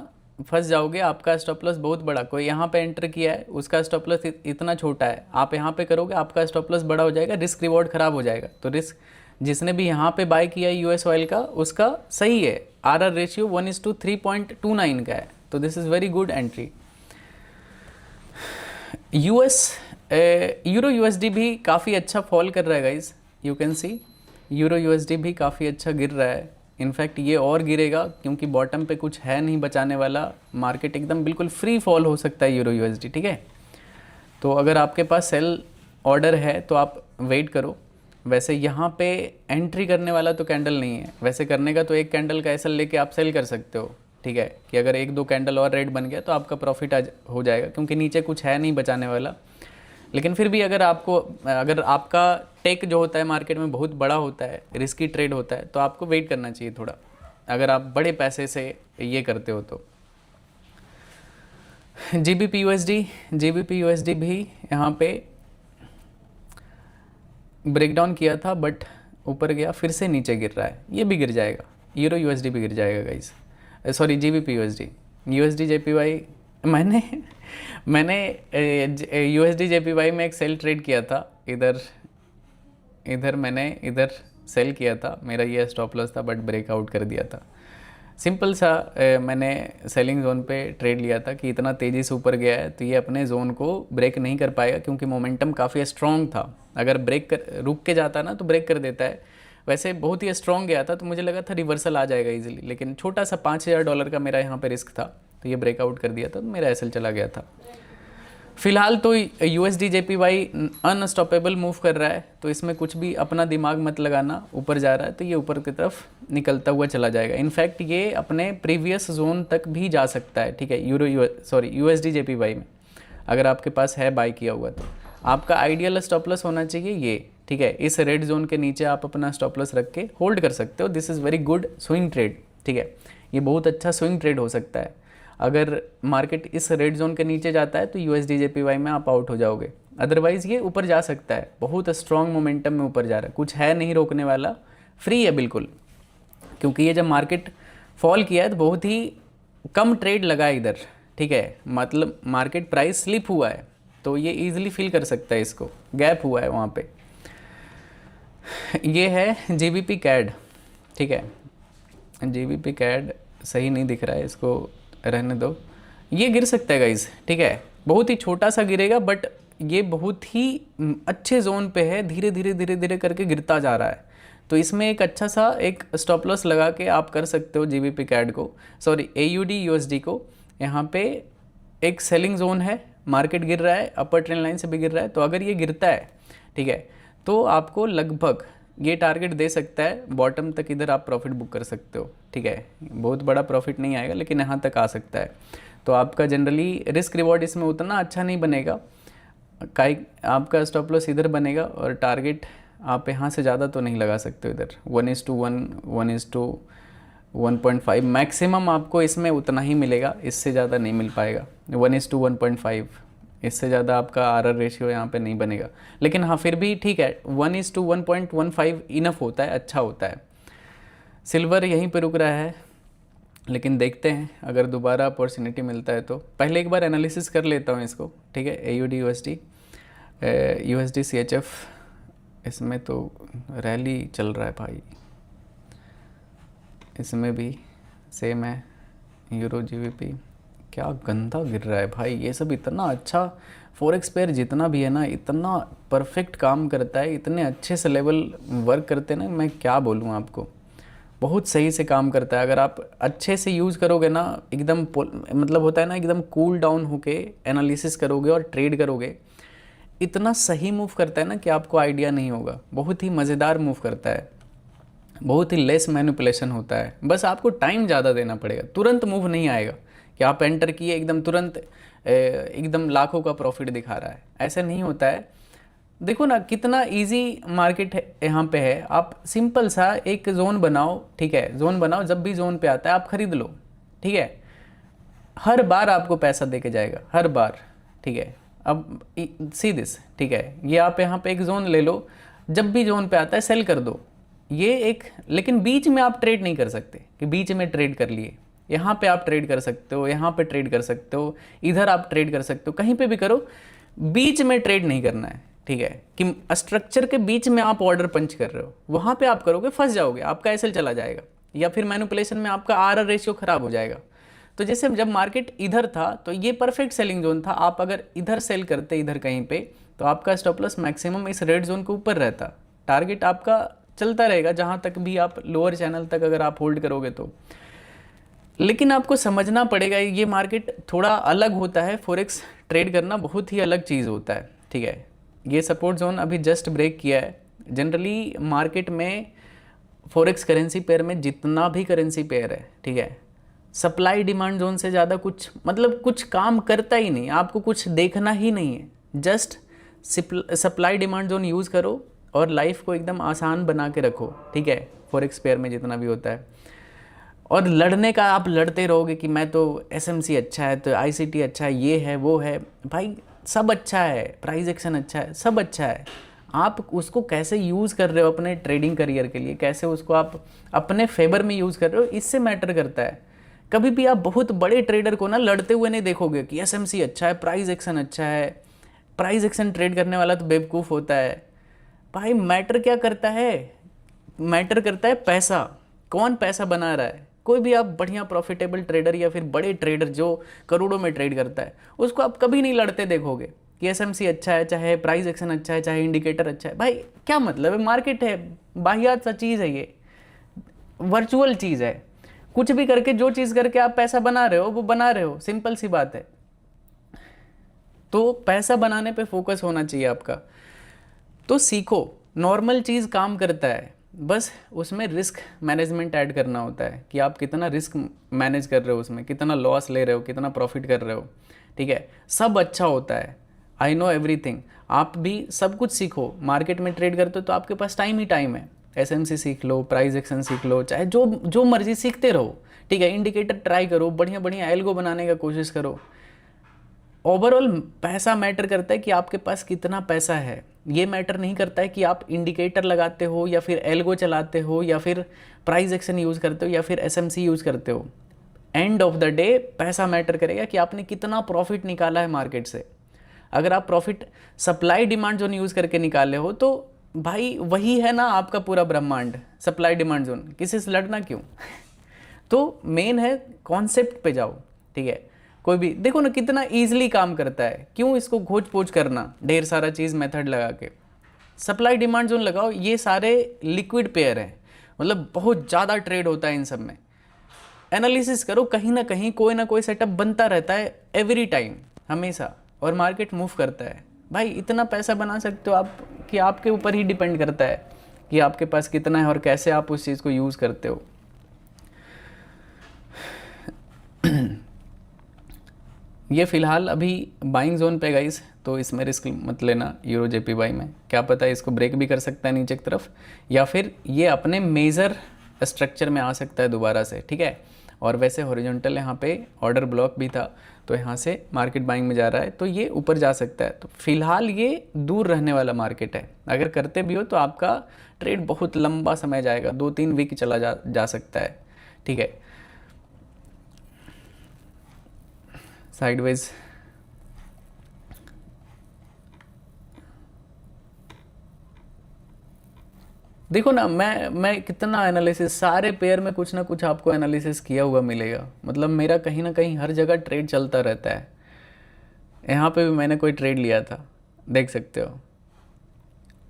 फंस जाओगे। आपका स्टॉप लॉस बहुत बड़ा, कोई यहाँ पे एंटर किया है उसका स्टॉप लॉस इतना छोटा है, आप यहाँ पे करोगे आपका स्टॉप लॉस बड़ा हो जाएगा, रिस्क रिवॉर्ड खराब हो जाएगा। तो रिस्क, जिसने भी यहाँ पे बाय किया है यूएस ऑयल का, उसका सही है, आरआर रेशियो 1:3.29 का है, तो this is very good entry. Euro USD भी काफ़ी अच्छा फॉल कर रहा है guys, you can see euro USD भी काफ़ी अच्छा गिर रहा है। इनफैक्ट ये और गिरेगा क्योंकि बॉटम पे कुछ है नहीं बचाने वाला, मार्केट एकदम बिल्कुल फ्री फॉल हो सकता है यूरो यूएसडी, ठीक है। तो अगर आपके पास सेल ऑर्डर है तो आप वेट करो। वैसे यहाँ पे एंट्री करने वाला तो कैंडल नहीं है, वैसे करने का तो एक कैंडल का एसएल लेके आप सेल कर सकते हो, ठीक है, कि अगर एक दो कैंडल और रेड बन गया तो आपका प्रॉफिट आज हो जाएगा, क्योंकि नीचे कुछ है नहीं बचाने वाला। लेकिन फिर भी अगर आपका टेक जो होता है मार्केट में बहुत बड़ा होता है, रिस्की ट्रेड होता है, तो आपको वेट करना चाहिए थोड़ा, अगर आप बड़े पैसे से ये करते हो तो। जीबीपी यूएसडी भी यहाँ पे ब्रेकडाउन किया था बट ऊपर गया, फिर से नीचे गिर रहा है, ये भी गिर जाएगा। यूरो यूएसडी भी गिर जाएगा guys, sorry GBP USD JPY. मैंने यूएसडी जेपीवाई में एक सेल ट्रेड किया था, मैंने इधर सेल किया था, मेरा ये स्टॉप लॉस था बट ब्रेकआउट कर दिया था। सिंपल सा मैंने सेलिंग जोन पे ट्रेड लिया था कि इतना तेज़ी से ऊपर गया है तो ये अपने जोन को ब्रेक नहीं कर पाएगा, क्योंकि मोमेंटम काफ़ी स्ट्रॉन्ग था। अगर रुक के जाता ना तो ब्रेक कर देता है। वैसे बहुत ही स्ट्रॉन्ग गया था तो मुझे लगा था रिवर्सल आ जाएगा इजीली, लेकिन छोटा सा $5000 का मेरा यहाँ पे रिस्क था, तो ये ब्रेकआउट कर दिया था तो मेरा एसएल चला गया था। फिलहाल तो यूएसडी जेपीवाई अनस्टॉपेबल मूव कर रहा है, तो इसमें कुछ भी अपना दिमाग मत लगाना, ऊपर जा रहा है तो ये ऊपर की तरफ निकलता हुआ चला जाएगा। इनफैक्ट ये अपने प्रीवियस जोन तक भी जा सकता है, ठीक है। यूएसडी जेपीवाई में अगर आपके पास है बाय किया हुआ तो आपका आइडियल स्टॉप लॉस होना चाहिए ये, ठीक है। इस रेड जोन के नीचे आप अपना स्टॉप लॉस रख के होल्ड कर सकते हो। This is very good swing trade, ठीक है। ये बहुत अच्छा स्विंग ट्रेड हो सकता है। अगर मार्केट इस रेड जोन के नीचे जाता है तो यूएसडी जेपीवाई में आप आउट हो जाओगे, अदरवाइज़ ये ऊपर जा सकता है, बहुत स्ट्रॉन्ग मोमेंटम में ऊपर जा रहा है, कुछ है नहीं रोकने वाला, फ्री है बिल्कुल। क्योंकि ये जब मार्केट फॉल किया है तो बहुत ही कम ट्रेड लगा है इधर, ठीक है, मतलब मार्केट प्राइस स्लिप हुआ है तो ये ईजिली फील कर सकता है, इसको गैप हुआ है वहाँ पे। ये है जीबीपी कैड, ठीक है। जीबीपी कैड सही नहीं दिख रहा है, इसको रहने दो। ये गिर सकता है गाइज, ठीक है, बहुत ही छोटा सा गिरेगा बट ये बहुत ही अच्छे जोन पे है, धीरे धीरे करके गिरता जा रहा है। तो इसमें एक अच्छा सा एक स्टॉप लॉस लगा के आप कर सकते हो जीबीपी कैड को, सॉरी एयूडी यूएसडी को। यहाँ पे एक सेलिंग जोन है, मार्केट गिर रहा है, अपर ट्रेंड लाइन से भी गिर रहा है, तो अगर ये गिरता है, ठीक है, तो आपको लगभग ये टारगेट दे सकता है, बॉटम तक इधर आप प्रॉफिट बुक कर सकते हो, ठीक है। बहुत बड़ा प्रॉफिट नहीं आएगा लेकिन यहाँ तक आ सकता है। तो आपका जनरली रिस्क रिवॉर्ड इसमें उतना अच्छा नहीं बनेगा। काई आपका स्टॉप लॉस इधर बनेगा और टारगेट आप यहाँ से ज़्यादा तो नहीं लगा सकते हो इधर। 1:1, 1:1.5 मैक्सिमम आपको इसमें उतना ही मिलेगा, इससे ज़्यादा नहीं मिल पाएगा। 1:1.5 इससे ज़्यादा आपका RR रेशियो यहाँ पे नहीं बनेगा। लेकिन हाँ फिर भी ठीक है, 1:1.15 इनफ होता है, अच्छा होता है। सिल्वर यहीं पे रुक रहा है, लेकिन देखते हैं अगर दोबारा अपॉर्चुनिटी मिलता है तो। पहले एक बार एनालिसिस कर लेता हूँ इसको, ठीक है। AUD USD CHF, इसमें तो रैली चल रहा है भाई, इसमें भी सेम है। यूरो GBP क्या गंदा गिर रहा है भाई। ये सब इतना अच्छा फॉरेक्स पेयर जितना भी है ना, इतना परफेक्ट काम करता है, इतने अच्छे से लेवल वर्क करते हैं ना, मैं क्या बोलूँ आपको, बहुत सही से काम करता है। अगर आप अच्छे से यूज़ करोगे ना, एकदम मतलब होता है ना, एकदम कूल डाउन होके एनालिसिस करोगे और ट्रेड करोगे, इतना सही मूव करता है ना कि आपको आइडिया नहीं होगा। बहुत ही मज़ेदार मूव करता है, बहुत ही लेस मैनिपुलेशन होता है। बस आपको टाइम ज़्यादा देना पड़ेगा, तुरंत मूव नहीं आएगा कि आप एंटर किए एकदम तुरंत एकदम लाखों का प्रॉफिट दिखा रहा है, ऐसा नहीं होता है। देखो ना कितना इजी मार्केट है यहाँ पे है। आप सिंपल सा एक जोन बनाओ, ठीक है, जोन बनाओ, जब भी जोन पे आता है आप खरीद लो, ठीक है। हर बार आपको पैसा दे के जाएगा, हर बार, ठीक है। अब सी दिस, ठीक है, ये आप यहाँ पे एक जोन ले लो, जब भी जोन पे आता है सेल कर दो। ये एक, लेकिन बीच में आप ट्रेड नहीं कर सकते कि बीच में ट्रेड कर लिए। यहाँ पे आप ट्रेड कर सकते हो, यहाँ पे ट्रेड कर सकते हो, इधर आप ट्रेड कर सकते हो, कहीं पे भी करो, बीच में ट्रेड नहीं करना है, ठीक है। कि स्ट्रक्चर के बीच में आप ऑर्डर पंच कर रहे हो, वहाँ पे आप करोगे फंस जाओगे, आपका एसएल चला जाएगा, या फिर मैनिपुलेशन में आपका RR रेशियो खराब हो जाएगा। तो जैसे जब मार्केट इधर था तो ये परफेक्ट सेलिंग जोन था। आप अगर इधर सेल करते इधर कहीं पे, तो आपका स्टॉप लॉस मैक्सिमम इस रेड जोन के ऊपर रहता, टारगेट आपका चलता रहेगा जहाँ तक भी आप लोअर चैनल तक अगर आप होल्ड करोगे तो। लेकिन आपको समझना पड़ेगा ये मार्केट थोड़ा अलग होता है, फॉरेक्स ट्रेड करना बहुत ही अलग चीज़ होता है, ठीक है। ये सपोर्ट जोन अभी जस्ट ब्रेक किया है। जनरली मार्केट में फॉरेक्स करेंसी पेयर में जितना भी करेंसी पेयर है, ठीक है, सप्लाई डिमांड जोन से ज़्यादा कुछ मतलब कुछ काम करता ही नहीं, आपको कुछ देखना ही नहीं है। Just supply demand zone use करो और लाइफ को एकदम आसान बना के रखो, ठीक है, फॉरेक्स पेयर में जितना भी होता है। और लड़ने का आप लड़ते रहोगे कि मैं तो SMC अच्छा है, तो ICT अच्छा है, ये है वो है, भाई सब अच्छा है, प्राइस एक्शन अच्छा है, सब अच्छा है। आप उसको कैसे यूज़ कर रहे हो अपने ट्रेडिंग करियर के लिए, कैसे उसको आप अपने फेवर में यूज़ कर रहे हो, इससे मैटर करता है। कभी भी आप बहुत बड़े ट्रेडर को ना लड़ते हुए नहीं देखोगे कि SMC अच्छा है, प्राइस एक्शन अच्छा है। प्राइस एक्शन ट्रेड करने वाला तो बेवकूफ़ होता है भाई। मैटर क्या करता है, मैटर करता है पैसा, कौन पैसा बना रहा है। कोई भी आप बढ़िया प्रॉफिटेबल ट्रेडर या फिर बड़े ट्रेडर जो करोड़ों में ट्रेड करता है, उसको आप कभी नहीं लड़ते देखोगे कि SMC अच्छा है, चाहे प्राइस एक्शन अच्छा है, चाहे इंडिकेटर अच्छा है। भाई क्या मतलब है, मार्केट है, बाहियात सा चीज़ है, ये वर्चुअल चीज़ है। कुछ भी करके जो चीज़ करके आप पैसा बना रहे हो वो बना रहे हो, सिंपल सी बात है। तो पैसा बनाने पे फोकस होना चाहिए आपका। तो सीखो, नॉर्मल चीज़ काम करता है, बस उसमें रिस्क मैनेजमेंट ऐड करना होता है कि आप कितना रिस्क मैनेज कर रहे हो, उसमें कितना लॉस ले रहे हो, कितना प्रॉफिट कर रहे हो, ठीक है। सब अच्छा होता है, आई नो एवरीथिंग। आप भी सब कुछ सीखो। मार्केट में ट्रेड करते हो तो आपके पास टाइम ही टाइम है। SMC सीख लो, प्राइस एक्शन सीख लो, चाहे जो जो मर्जी सीखते रहो, ठीक है। इंडिकेटर ट्राई करो, बढ़िया बढ़िया एल्गो बनाने का कोशिश करो। ओवरऑल पैसा मैटर करता है कि आपके पास कितना पैसा है। ये मैटर नहीं करता है कि आप इंडिकेटर लगाते हो या फिर एल्गो चलाते हो या फिर प्राइस एक्शन यूज़ करते हो या फिर SMC यूज़ करते हो। एंड ऑफ द डे पैसा मैटर करेगा कि आपने कितना प्रॉफिट निकाला है मार्केट से। अगर आप profit supply demand zone use करके निकाले हो तो भाई वही है ना आपका पूरा ब्रह्मांड, सप्लाई डिमांड जोन। किसी से लड़ना क्यों? तो मेन है कॉन्सेप्ट पे जाओ, ठीक है। कोई भी देखो ना कितना ईजिली काम करता है, क्यों इसको खोज पोज करना ढेर सारा चीज़ मेथड लगा के। सप्लाई डिमांड जोन लगाओ, ये सारे लिक्विड पेयर हैं, मतलब बहुत ज़्यादा ट्रेड होता है इन सब में। एनालिसिस करो, कहीं ना कहीं कोई ना कोई सेटअप बनता रहता है एवरी टाइम, हमेशा, और मार्केट मूव करता है। भाई इतना पैसा बना सकते हो आप कि आपके ऊपर ही डिपेंड करता है कि आपके पास कितना है और कैसे आप उस चीज़ को यूज़ करते हो। ये फ़िलहाल अभी बाइंग जोन पे गाइस, तो इसमें रिस्क मत लेना यूरो जेपीवाई में। क्या पता है इसको ब्रेक भी कर सकता है नीचे की तरफ, या फिर ये अपने मेजर स्ट्रक्चर में आ सकता है दोबारा से, ठीक है। और वैसे हॉरिजॉन्टल यहाँ पे ऑर्डर ब्लॉक भी था, तो यहाँ से मार्केट बाइंग में जा रहा है, तो ये ऊपर जा सकता है। तो फिलहाल ये दूर रहने वाला मार्केट है, अगर करते भी हो तो आपका ट्रेड बहुत लंबा समय जाएगा, 2-3 वीक चला जा सकता है, ठीक है। साइडवेज देखो ना, मैं कितना एनालिसिस, सारे पेयर में कुछ ना कुछ आपको एनालिसिस किया हुआ मिलेगा। मतलब मेरा कहीं ना कहीं हर जगह ट्रेड चलता रहता है। यहाँ पे भी मैंने कोई ट्रेड लिया था, देख सकते हो।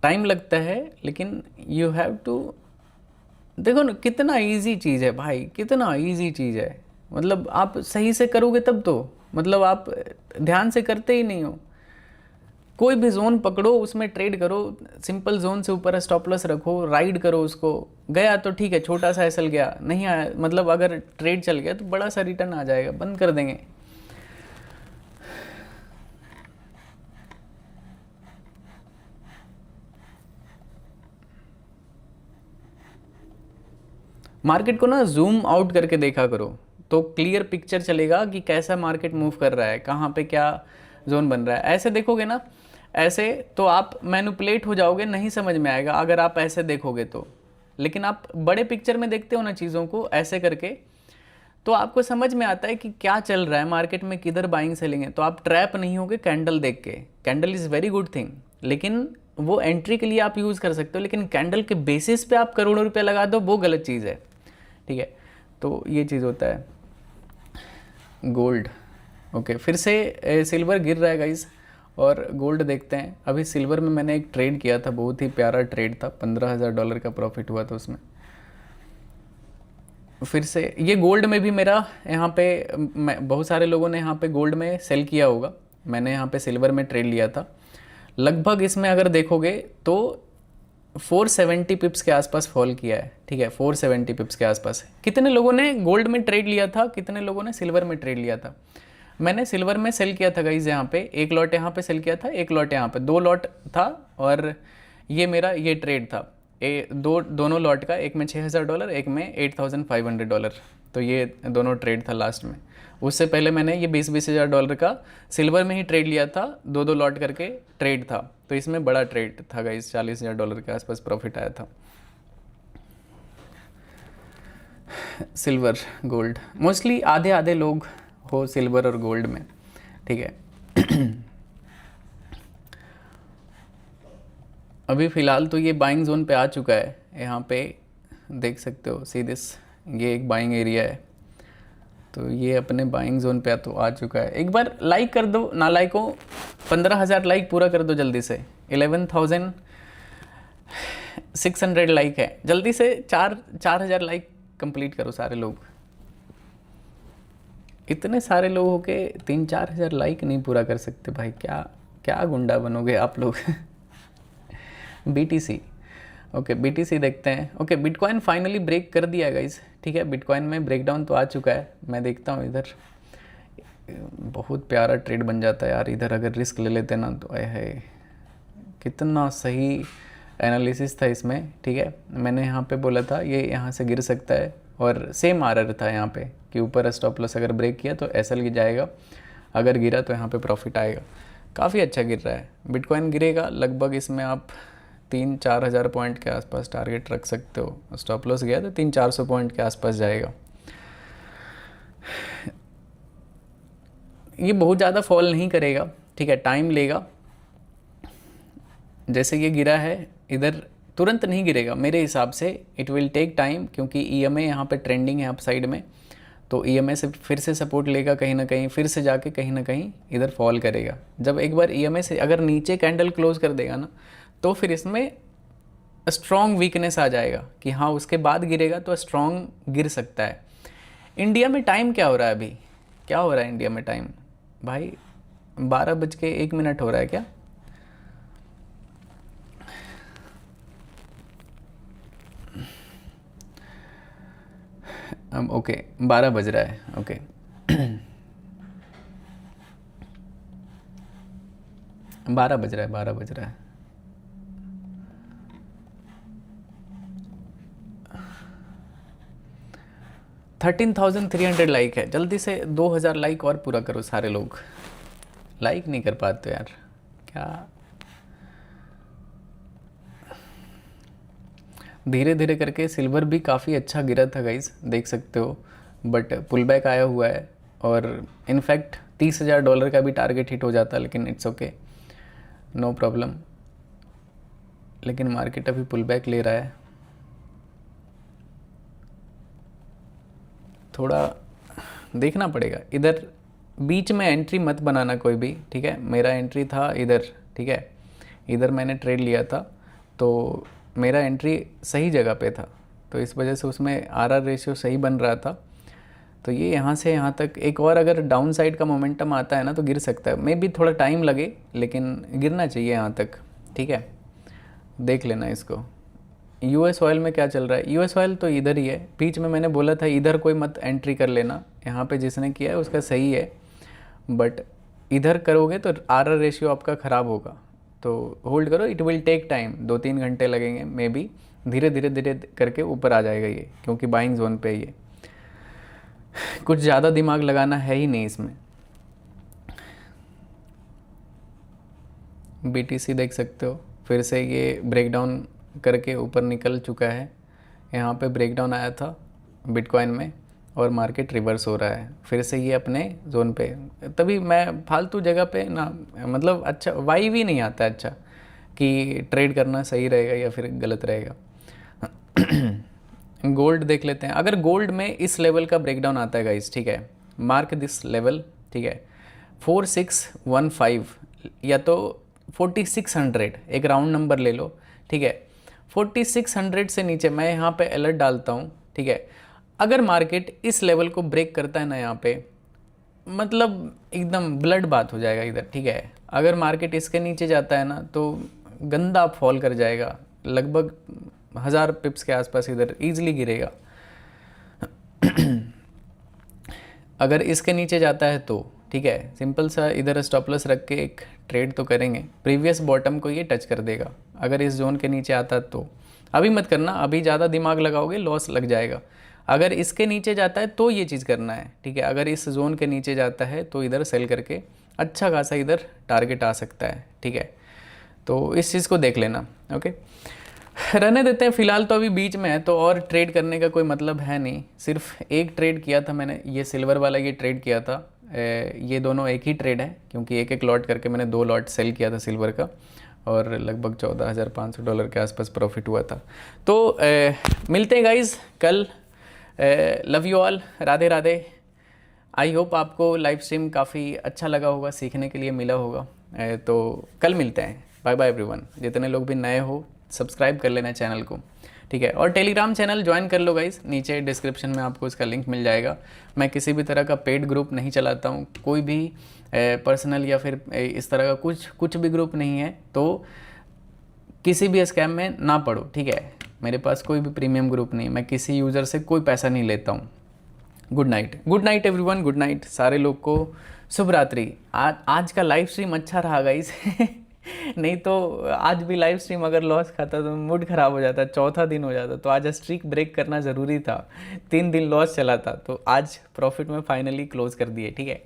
टाइम लगता है लेकिन यू हैव टू, देखो ना कितना इजी चीज़ है भाई, कितना इजी चीज़ है। मतलब आप सही से करोगे तब तो, मतलब आप ध्यान से करते ही नहीं हो। कोई भी जोन पकड़ो, उसमें ट्रेड करो, सिंपल जोन से ऊपर स्टॉप लॉस रखो, राइड करो उसको। गया तो ठीक है, छोटा सा एसल गया, नहीं आया मतलब अगर ट्रेड चल गया तो बड़ा सा रिटर्न आ जाएगा, बंद कर देंगे। मार्केट को ना जूम आउट करके देखा करो, तो क्लियर पिक्चर चलेगा कि कैसा मार्केट मूव कर रहा है, कहाँ पे क्या जोन बन रहा है। ऐसे देखोगे ना, ऐसे तो आप मैनिपुलेट हो जाओगे, नहीं समझ में आएगा अगर आप ऐसे देखोगे तो। लेकिन आप बड़े पिक्चर में देखते हो ना चीज़ों को ऐसे करके, तो आपको समझ में आता है कि क्या चल रहा है मार्केट में, किधर बाइंग सेलिंग है। तो आप ट्रैप नहीं होगे कैंडल देख के। Candle is very good thing, लेकिन वो एंट्री के लिए आप यूज़ कर सकते हो, लेकिन कैंडल के बेसिस पे आप करोड़ों रुपए लगा दो, वो गलत चीज़ है, ठीक है। तो ये चीज़ होता है। गोल्ड, ओके, फिर से सिल्वर गिर रहा है गाइस, और गोल्ड देखते हैं। अभी सिल्वर में मैंने एक ट्रेड किया था, बहुत ही प्यारा ट्रेड था, $15,000 का प्रॉफिट हुआ था उसमें। फिर से ये गोल्ड में भी मेरा यहाँ पे, बहुत सारे लोगों ने यहाँ पे गोल्ड में सेल किया होगा, मैंने यहाँ पे सिल्वर में ट्रेड लिया था। लगभग इसमें अगर देखोगे तो 470 पिप्स के आसपास फॉल किया है, ठीक है, 470 पिप्स के आसपास। कितने लोगों ने गोल्ड में ट्रेड लिया था, कितने लोगों ने सिल्वर में ट्रेड लिया था? मैंने सिल्वर में सेल किया था गाइज, यहाँ पे एक लॉट यहाँ पे सेल किया था, एक लॉट यहाँ पे, 2 लॉट था। और ये मेरा ये ट्रेड था, दोनों लॉट का, एक में $6,000, एक में $8,500। तो ये दोनों ट्रेड था लास्ट में। उससे पहले मैंने ये $20,000 का सिल्वर में ही ट्रेड लिया था, 2-2 लॉट करके ट्रेड था। तो इसमें बड़ा ट्रेड था गाइज, $40,000 के आसपास प्रॉफिट आया था। सिल्वर गोल्ड मोस्टली आधे आधे लोग हो सिल्वर और गोल्ड में, ठीक है। अभी फ़िलहाल तो ये बाइंग जोन पे आ चुका है, यहाँ पे देख सकते हो, सी दिस, ये एक बाइंग एरिया है। तो ये अपने बाइंग जोन पे तो आ चुका है। एक बार लाइक कर दो, ना लाइक हो 15,000 लाइक पूरा कर दो जल्दी से। 11,600 लाइक है, जल्दी से 4,000 लाइक कंप्लीट करो सारे लोग। इतने सारे लोग हो के 3-4 हज़ार लाइक नहीं पूरा कर सकते भाई, क्या क्या गुंडा बनोगे आप लोग। BTC, ओके, BTC देखते हैं। ओके, बिटकॉइन फाइनली ब्रेक कर दिया गाइस, ठीक है। बिटकॉइन में ब्रेकडाउन तो आ चुका है, मैं देखता हूँ इधर। बहुत प्यारा ट्रेड बन जाता है यार इधर, अगर रिस्क ले लेते ना तो है। कितना सही एनालिसिस था इसमें, ठीक है। मैंने यहाँ पे बोला था ये यहाँ से गिर सकता है, और सेम आ रहा था यहाँ पे कि ऊपर स्टॉप लॉस अगर ब्रेक किया तो ऐसा गिर जाएगा, अगर गिरा तो यहाँ पे प्रॉफिट आएगा। काफ़ी अच्छा गिर रहा है बिटकॉइन, गिरेगा लगभग, इसमें आप 3-4 हज़ार पॉइंट के आसपास टारगेट रख सकते हो। स्टॉप लॉस गया तो 300-400 पॉइंट के आसपास जाएगा। ये बहुत ज़्यादा फॉल नहीं करेगा, ठीक है, टाइम लेगा। जैसे ये गिरा है इधर, तुरंत नहीं गिरेगा मेरे हिसाब से, इट विल टेक टाइम, क्योंकि EMA यहाँ पे ट्रेंडिंग है अप साइड में। तो EMA से फिर से सपोर्ट लेगा कहीं ना कहीं, फिर से जाके कहीं ना कहीं इधर फॉल करेगा। जब एक बार EMA से अगर नीचे कैंडल क्लोज कर देगा ना, तो फिर इसमें स्ट्रॉन्ग वीकनेस आ जाएगा कि हाँ उसके बाद गिरेगा, तो स्ट्रॉन्ग गिर सकता है। इंडिया में टाइम क्या हो रहा है अभी, क्या हो रहा है इंडिया में टाइम भाई? 12:01 हो रहा है क्या? ओके, 12 बज रहा है, ओके। 12 बज रहा है, 12 बज रहा है। $13,300 लाइक है, जल्दी से 2000 लाइक और पूरा करो सारे लोग। लाइक नहीं कर पाते यार, क्या। धीरे धीरे करके सिल्वर भी काफ़ी अच्छा गिरा था गाइस, देख सकते हो, बट पुल बैक आया हुआ है। और इनफैक्ट $30,000 का भी टारगेट हिट हो जाता, लेकिन इट्स ओके, नो प्रॉब्लम। लेकिन मार्केट अभी पुल बैक ले रहा है, थोड़ा देखना पड़ेगा। इधर बीच में एंट्री मत बनाना कोई भी, ठीक है। मेरा एंट्री था इधर, ठीक है, इधर मैंने ट्रेड लिया था, तो मेरा एंट्री सही जगह पे था, तो इस वजह से उसमें आरआर रेशियो सही बन रहा था। तो ये यहाँ से यहाँ तक एक और अगर डाउन साइड का मोमेंटम आता है ना तो गिर सकता है, मे भी थोड़ा टाइम लगे, लेकिन गिरना चाहिए यहाँ तक, ठीक है। देख लेना इसको। यूएस ऑयल में क्या चल रहा है, यूएस ऑयल तो इधर ही है, बीच में मैंने बोला था इधर कोई मत एंट्री कर लेना, यहाँ पे जिसने किया है उसका सही है, बट इधर करोगे तो आरआर रेशियो आपका ख़राब होगा। तो होल्ड करो, इट विल टेक टाइम, 2-3 घंटे लगेंगे मे बी, धीरे धीरे धीरे करके ऊपर आ जाएगा ये, क्योंकि बाइंग जोन पे ये कुछ ज़्यादा दिमाग लगाना है ही नहीं इसमें। बीटीसी देख सकते हो, फिर से ये ब्रेकडाउन करके ऊपर निकल चुका है, यहाँ पे ब्रेकडाउन आया था बिटकॉइन में, और मार्केट रिवर्स हो रहा है फिर से ये अपने जोन पे। तभी मैं फालतू जगह पे ना, मतलब अच्छा वाइब ही नहीं आता अच्छा कि ट्रेड करना सही रहेगा या फिर गलत रहेगा। गोल्ड देख लेते हैं, अगर गोल्ड में इस लेवल का ब्रेकडाउन आता है गाइस, ठीक है, मार्क दिस लेवल, ठीक है, 4615 या तो 4600, एक राउंड नंबर ले लो, ठीक है। 4600 से नीचे मैं यहाँ पे अलर्ट डालता हूँ, ठीक है। अगर मार्केट इस लेवल को ब्रेक करता है ना यहाँ पे, मतलब एकदम ब्लड बात हो जाएगा इधर, ठीक है। अगर मार्केट इसके नीचे जाता है ना तो गंदा फॉल कर जाएगा, लगभग 1000 पिप्स के आसपास इधर ईजिली गिरेगा। अगर इसके नीचे जाता है तो ठीक है, सिंपल सा इधर स्टॉप लॉस रख के एक ट्रेड तो करेंगे, प्रीवियस बॉटम को ये टच कर देगा। अगर इस जोन के नीचे आता तो अभी मत करना, अभी ज़्यादा दिमाग लगाओगे लॉस लग जाएगा। अगर इसके नीचे जाता है तो ये चीज़ करना है, ठीक है। अगर इस जोन के नीचे जाता है तो इधर सेल करके अच्छा खासा इधर टारगेट आ सकता है, ठीक है। तो इस चीज़ को देख लेना, ओके। रहने देते हैं फिलहाल, तो अभी बीच में है तो और ट्रेड करने का कोई मतलब है नहीं। सिर्फ एक ट्रेड किया था मैंने, ये सिल्वर वाला ये ट्रेड किया था। ये दोनों एक ही ट्रेड है, क्योंकि एक एक लॉट करके मैंने 2 लॉट सेल किया था सिल्वर का, और लगभग $14,500 के आसपास प्रॉफिट हुआ था। तो मिलते हैं गाइज कल। Love you all, Radhe Radhe. I hope आपको लाइव स्ट्रीम काफ़ी अच्छा लगा होगा, सीखने के लिए मिला होगा। तो कल मिलते हैं, बाय बाय एवरीवन। जितने लोग भी नए हो सब्सक्राइब कर लेना चैनल को, ठीक है। और टेलीग्राम चैनल ज्वाइन कर लो गाइस, नीचे डिस्क्रिप्शन में आपको उसका लिंक मिल जाएगा। मैं किसी भी तरह का पेड ग्रुप नहीं चलाता हूँ, कोई भी पर्सनल या फिर इस तरह का कुछ भी ग्रुप नहीं है, तो किसी भी स्कैम में ना पड़ो, ठीक है। मेरे पास कोई भी प्रीमियम ग्रुप नहीं, मैं किसी यूज़र से कोई पैसा नहीं लेता हूँ। Good night everyone, good night सारे लोग को, शुभ रात्रि। आज का लाइव स्ट्रीम अच्छा रहा गाइस। नहीं तो आज भी लाइव स्ट्रीम अगर लॉस खाता तो मूड ख़राब हो जाता, चौथा दिन हो जाता। तो आज स्ट्रीक ब्रेक करना ज़रूरी था, 3 दिन लॉस चला था, तो आज प्रॉफिट में फाइनली क्लोज कर दिए, ठीक है।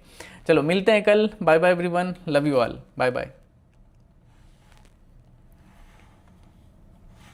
चलो मिलते हैं कल, bye bye everyone, love you all, bye bye.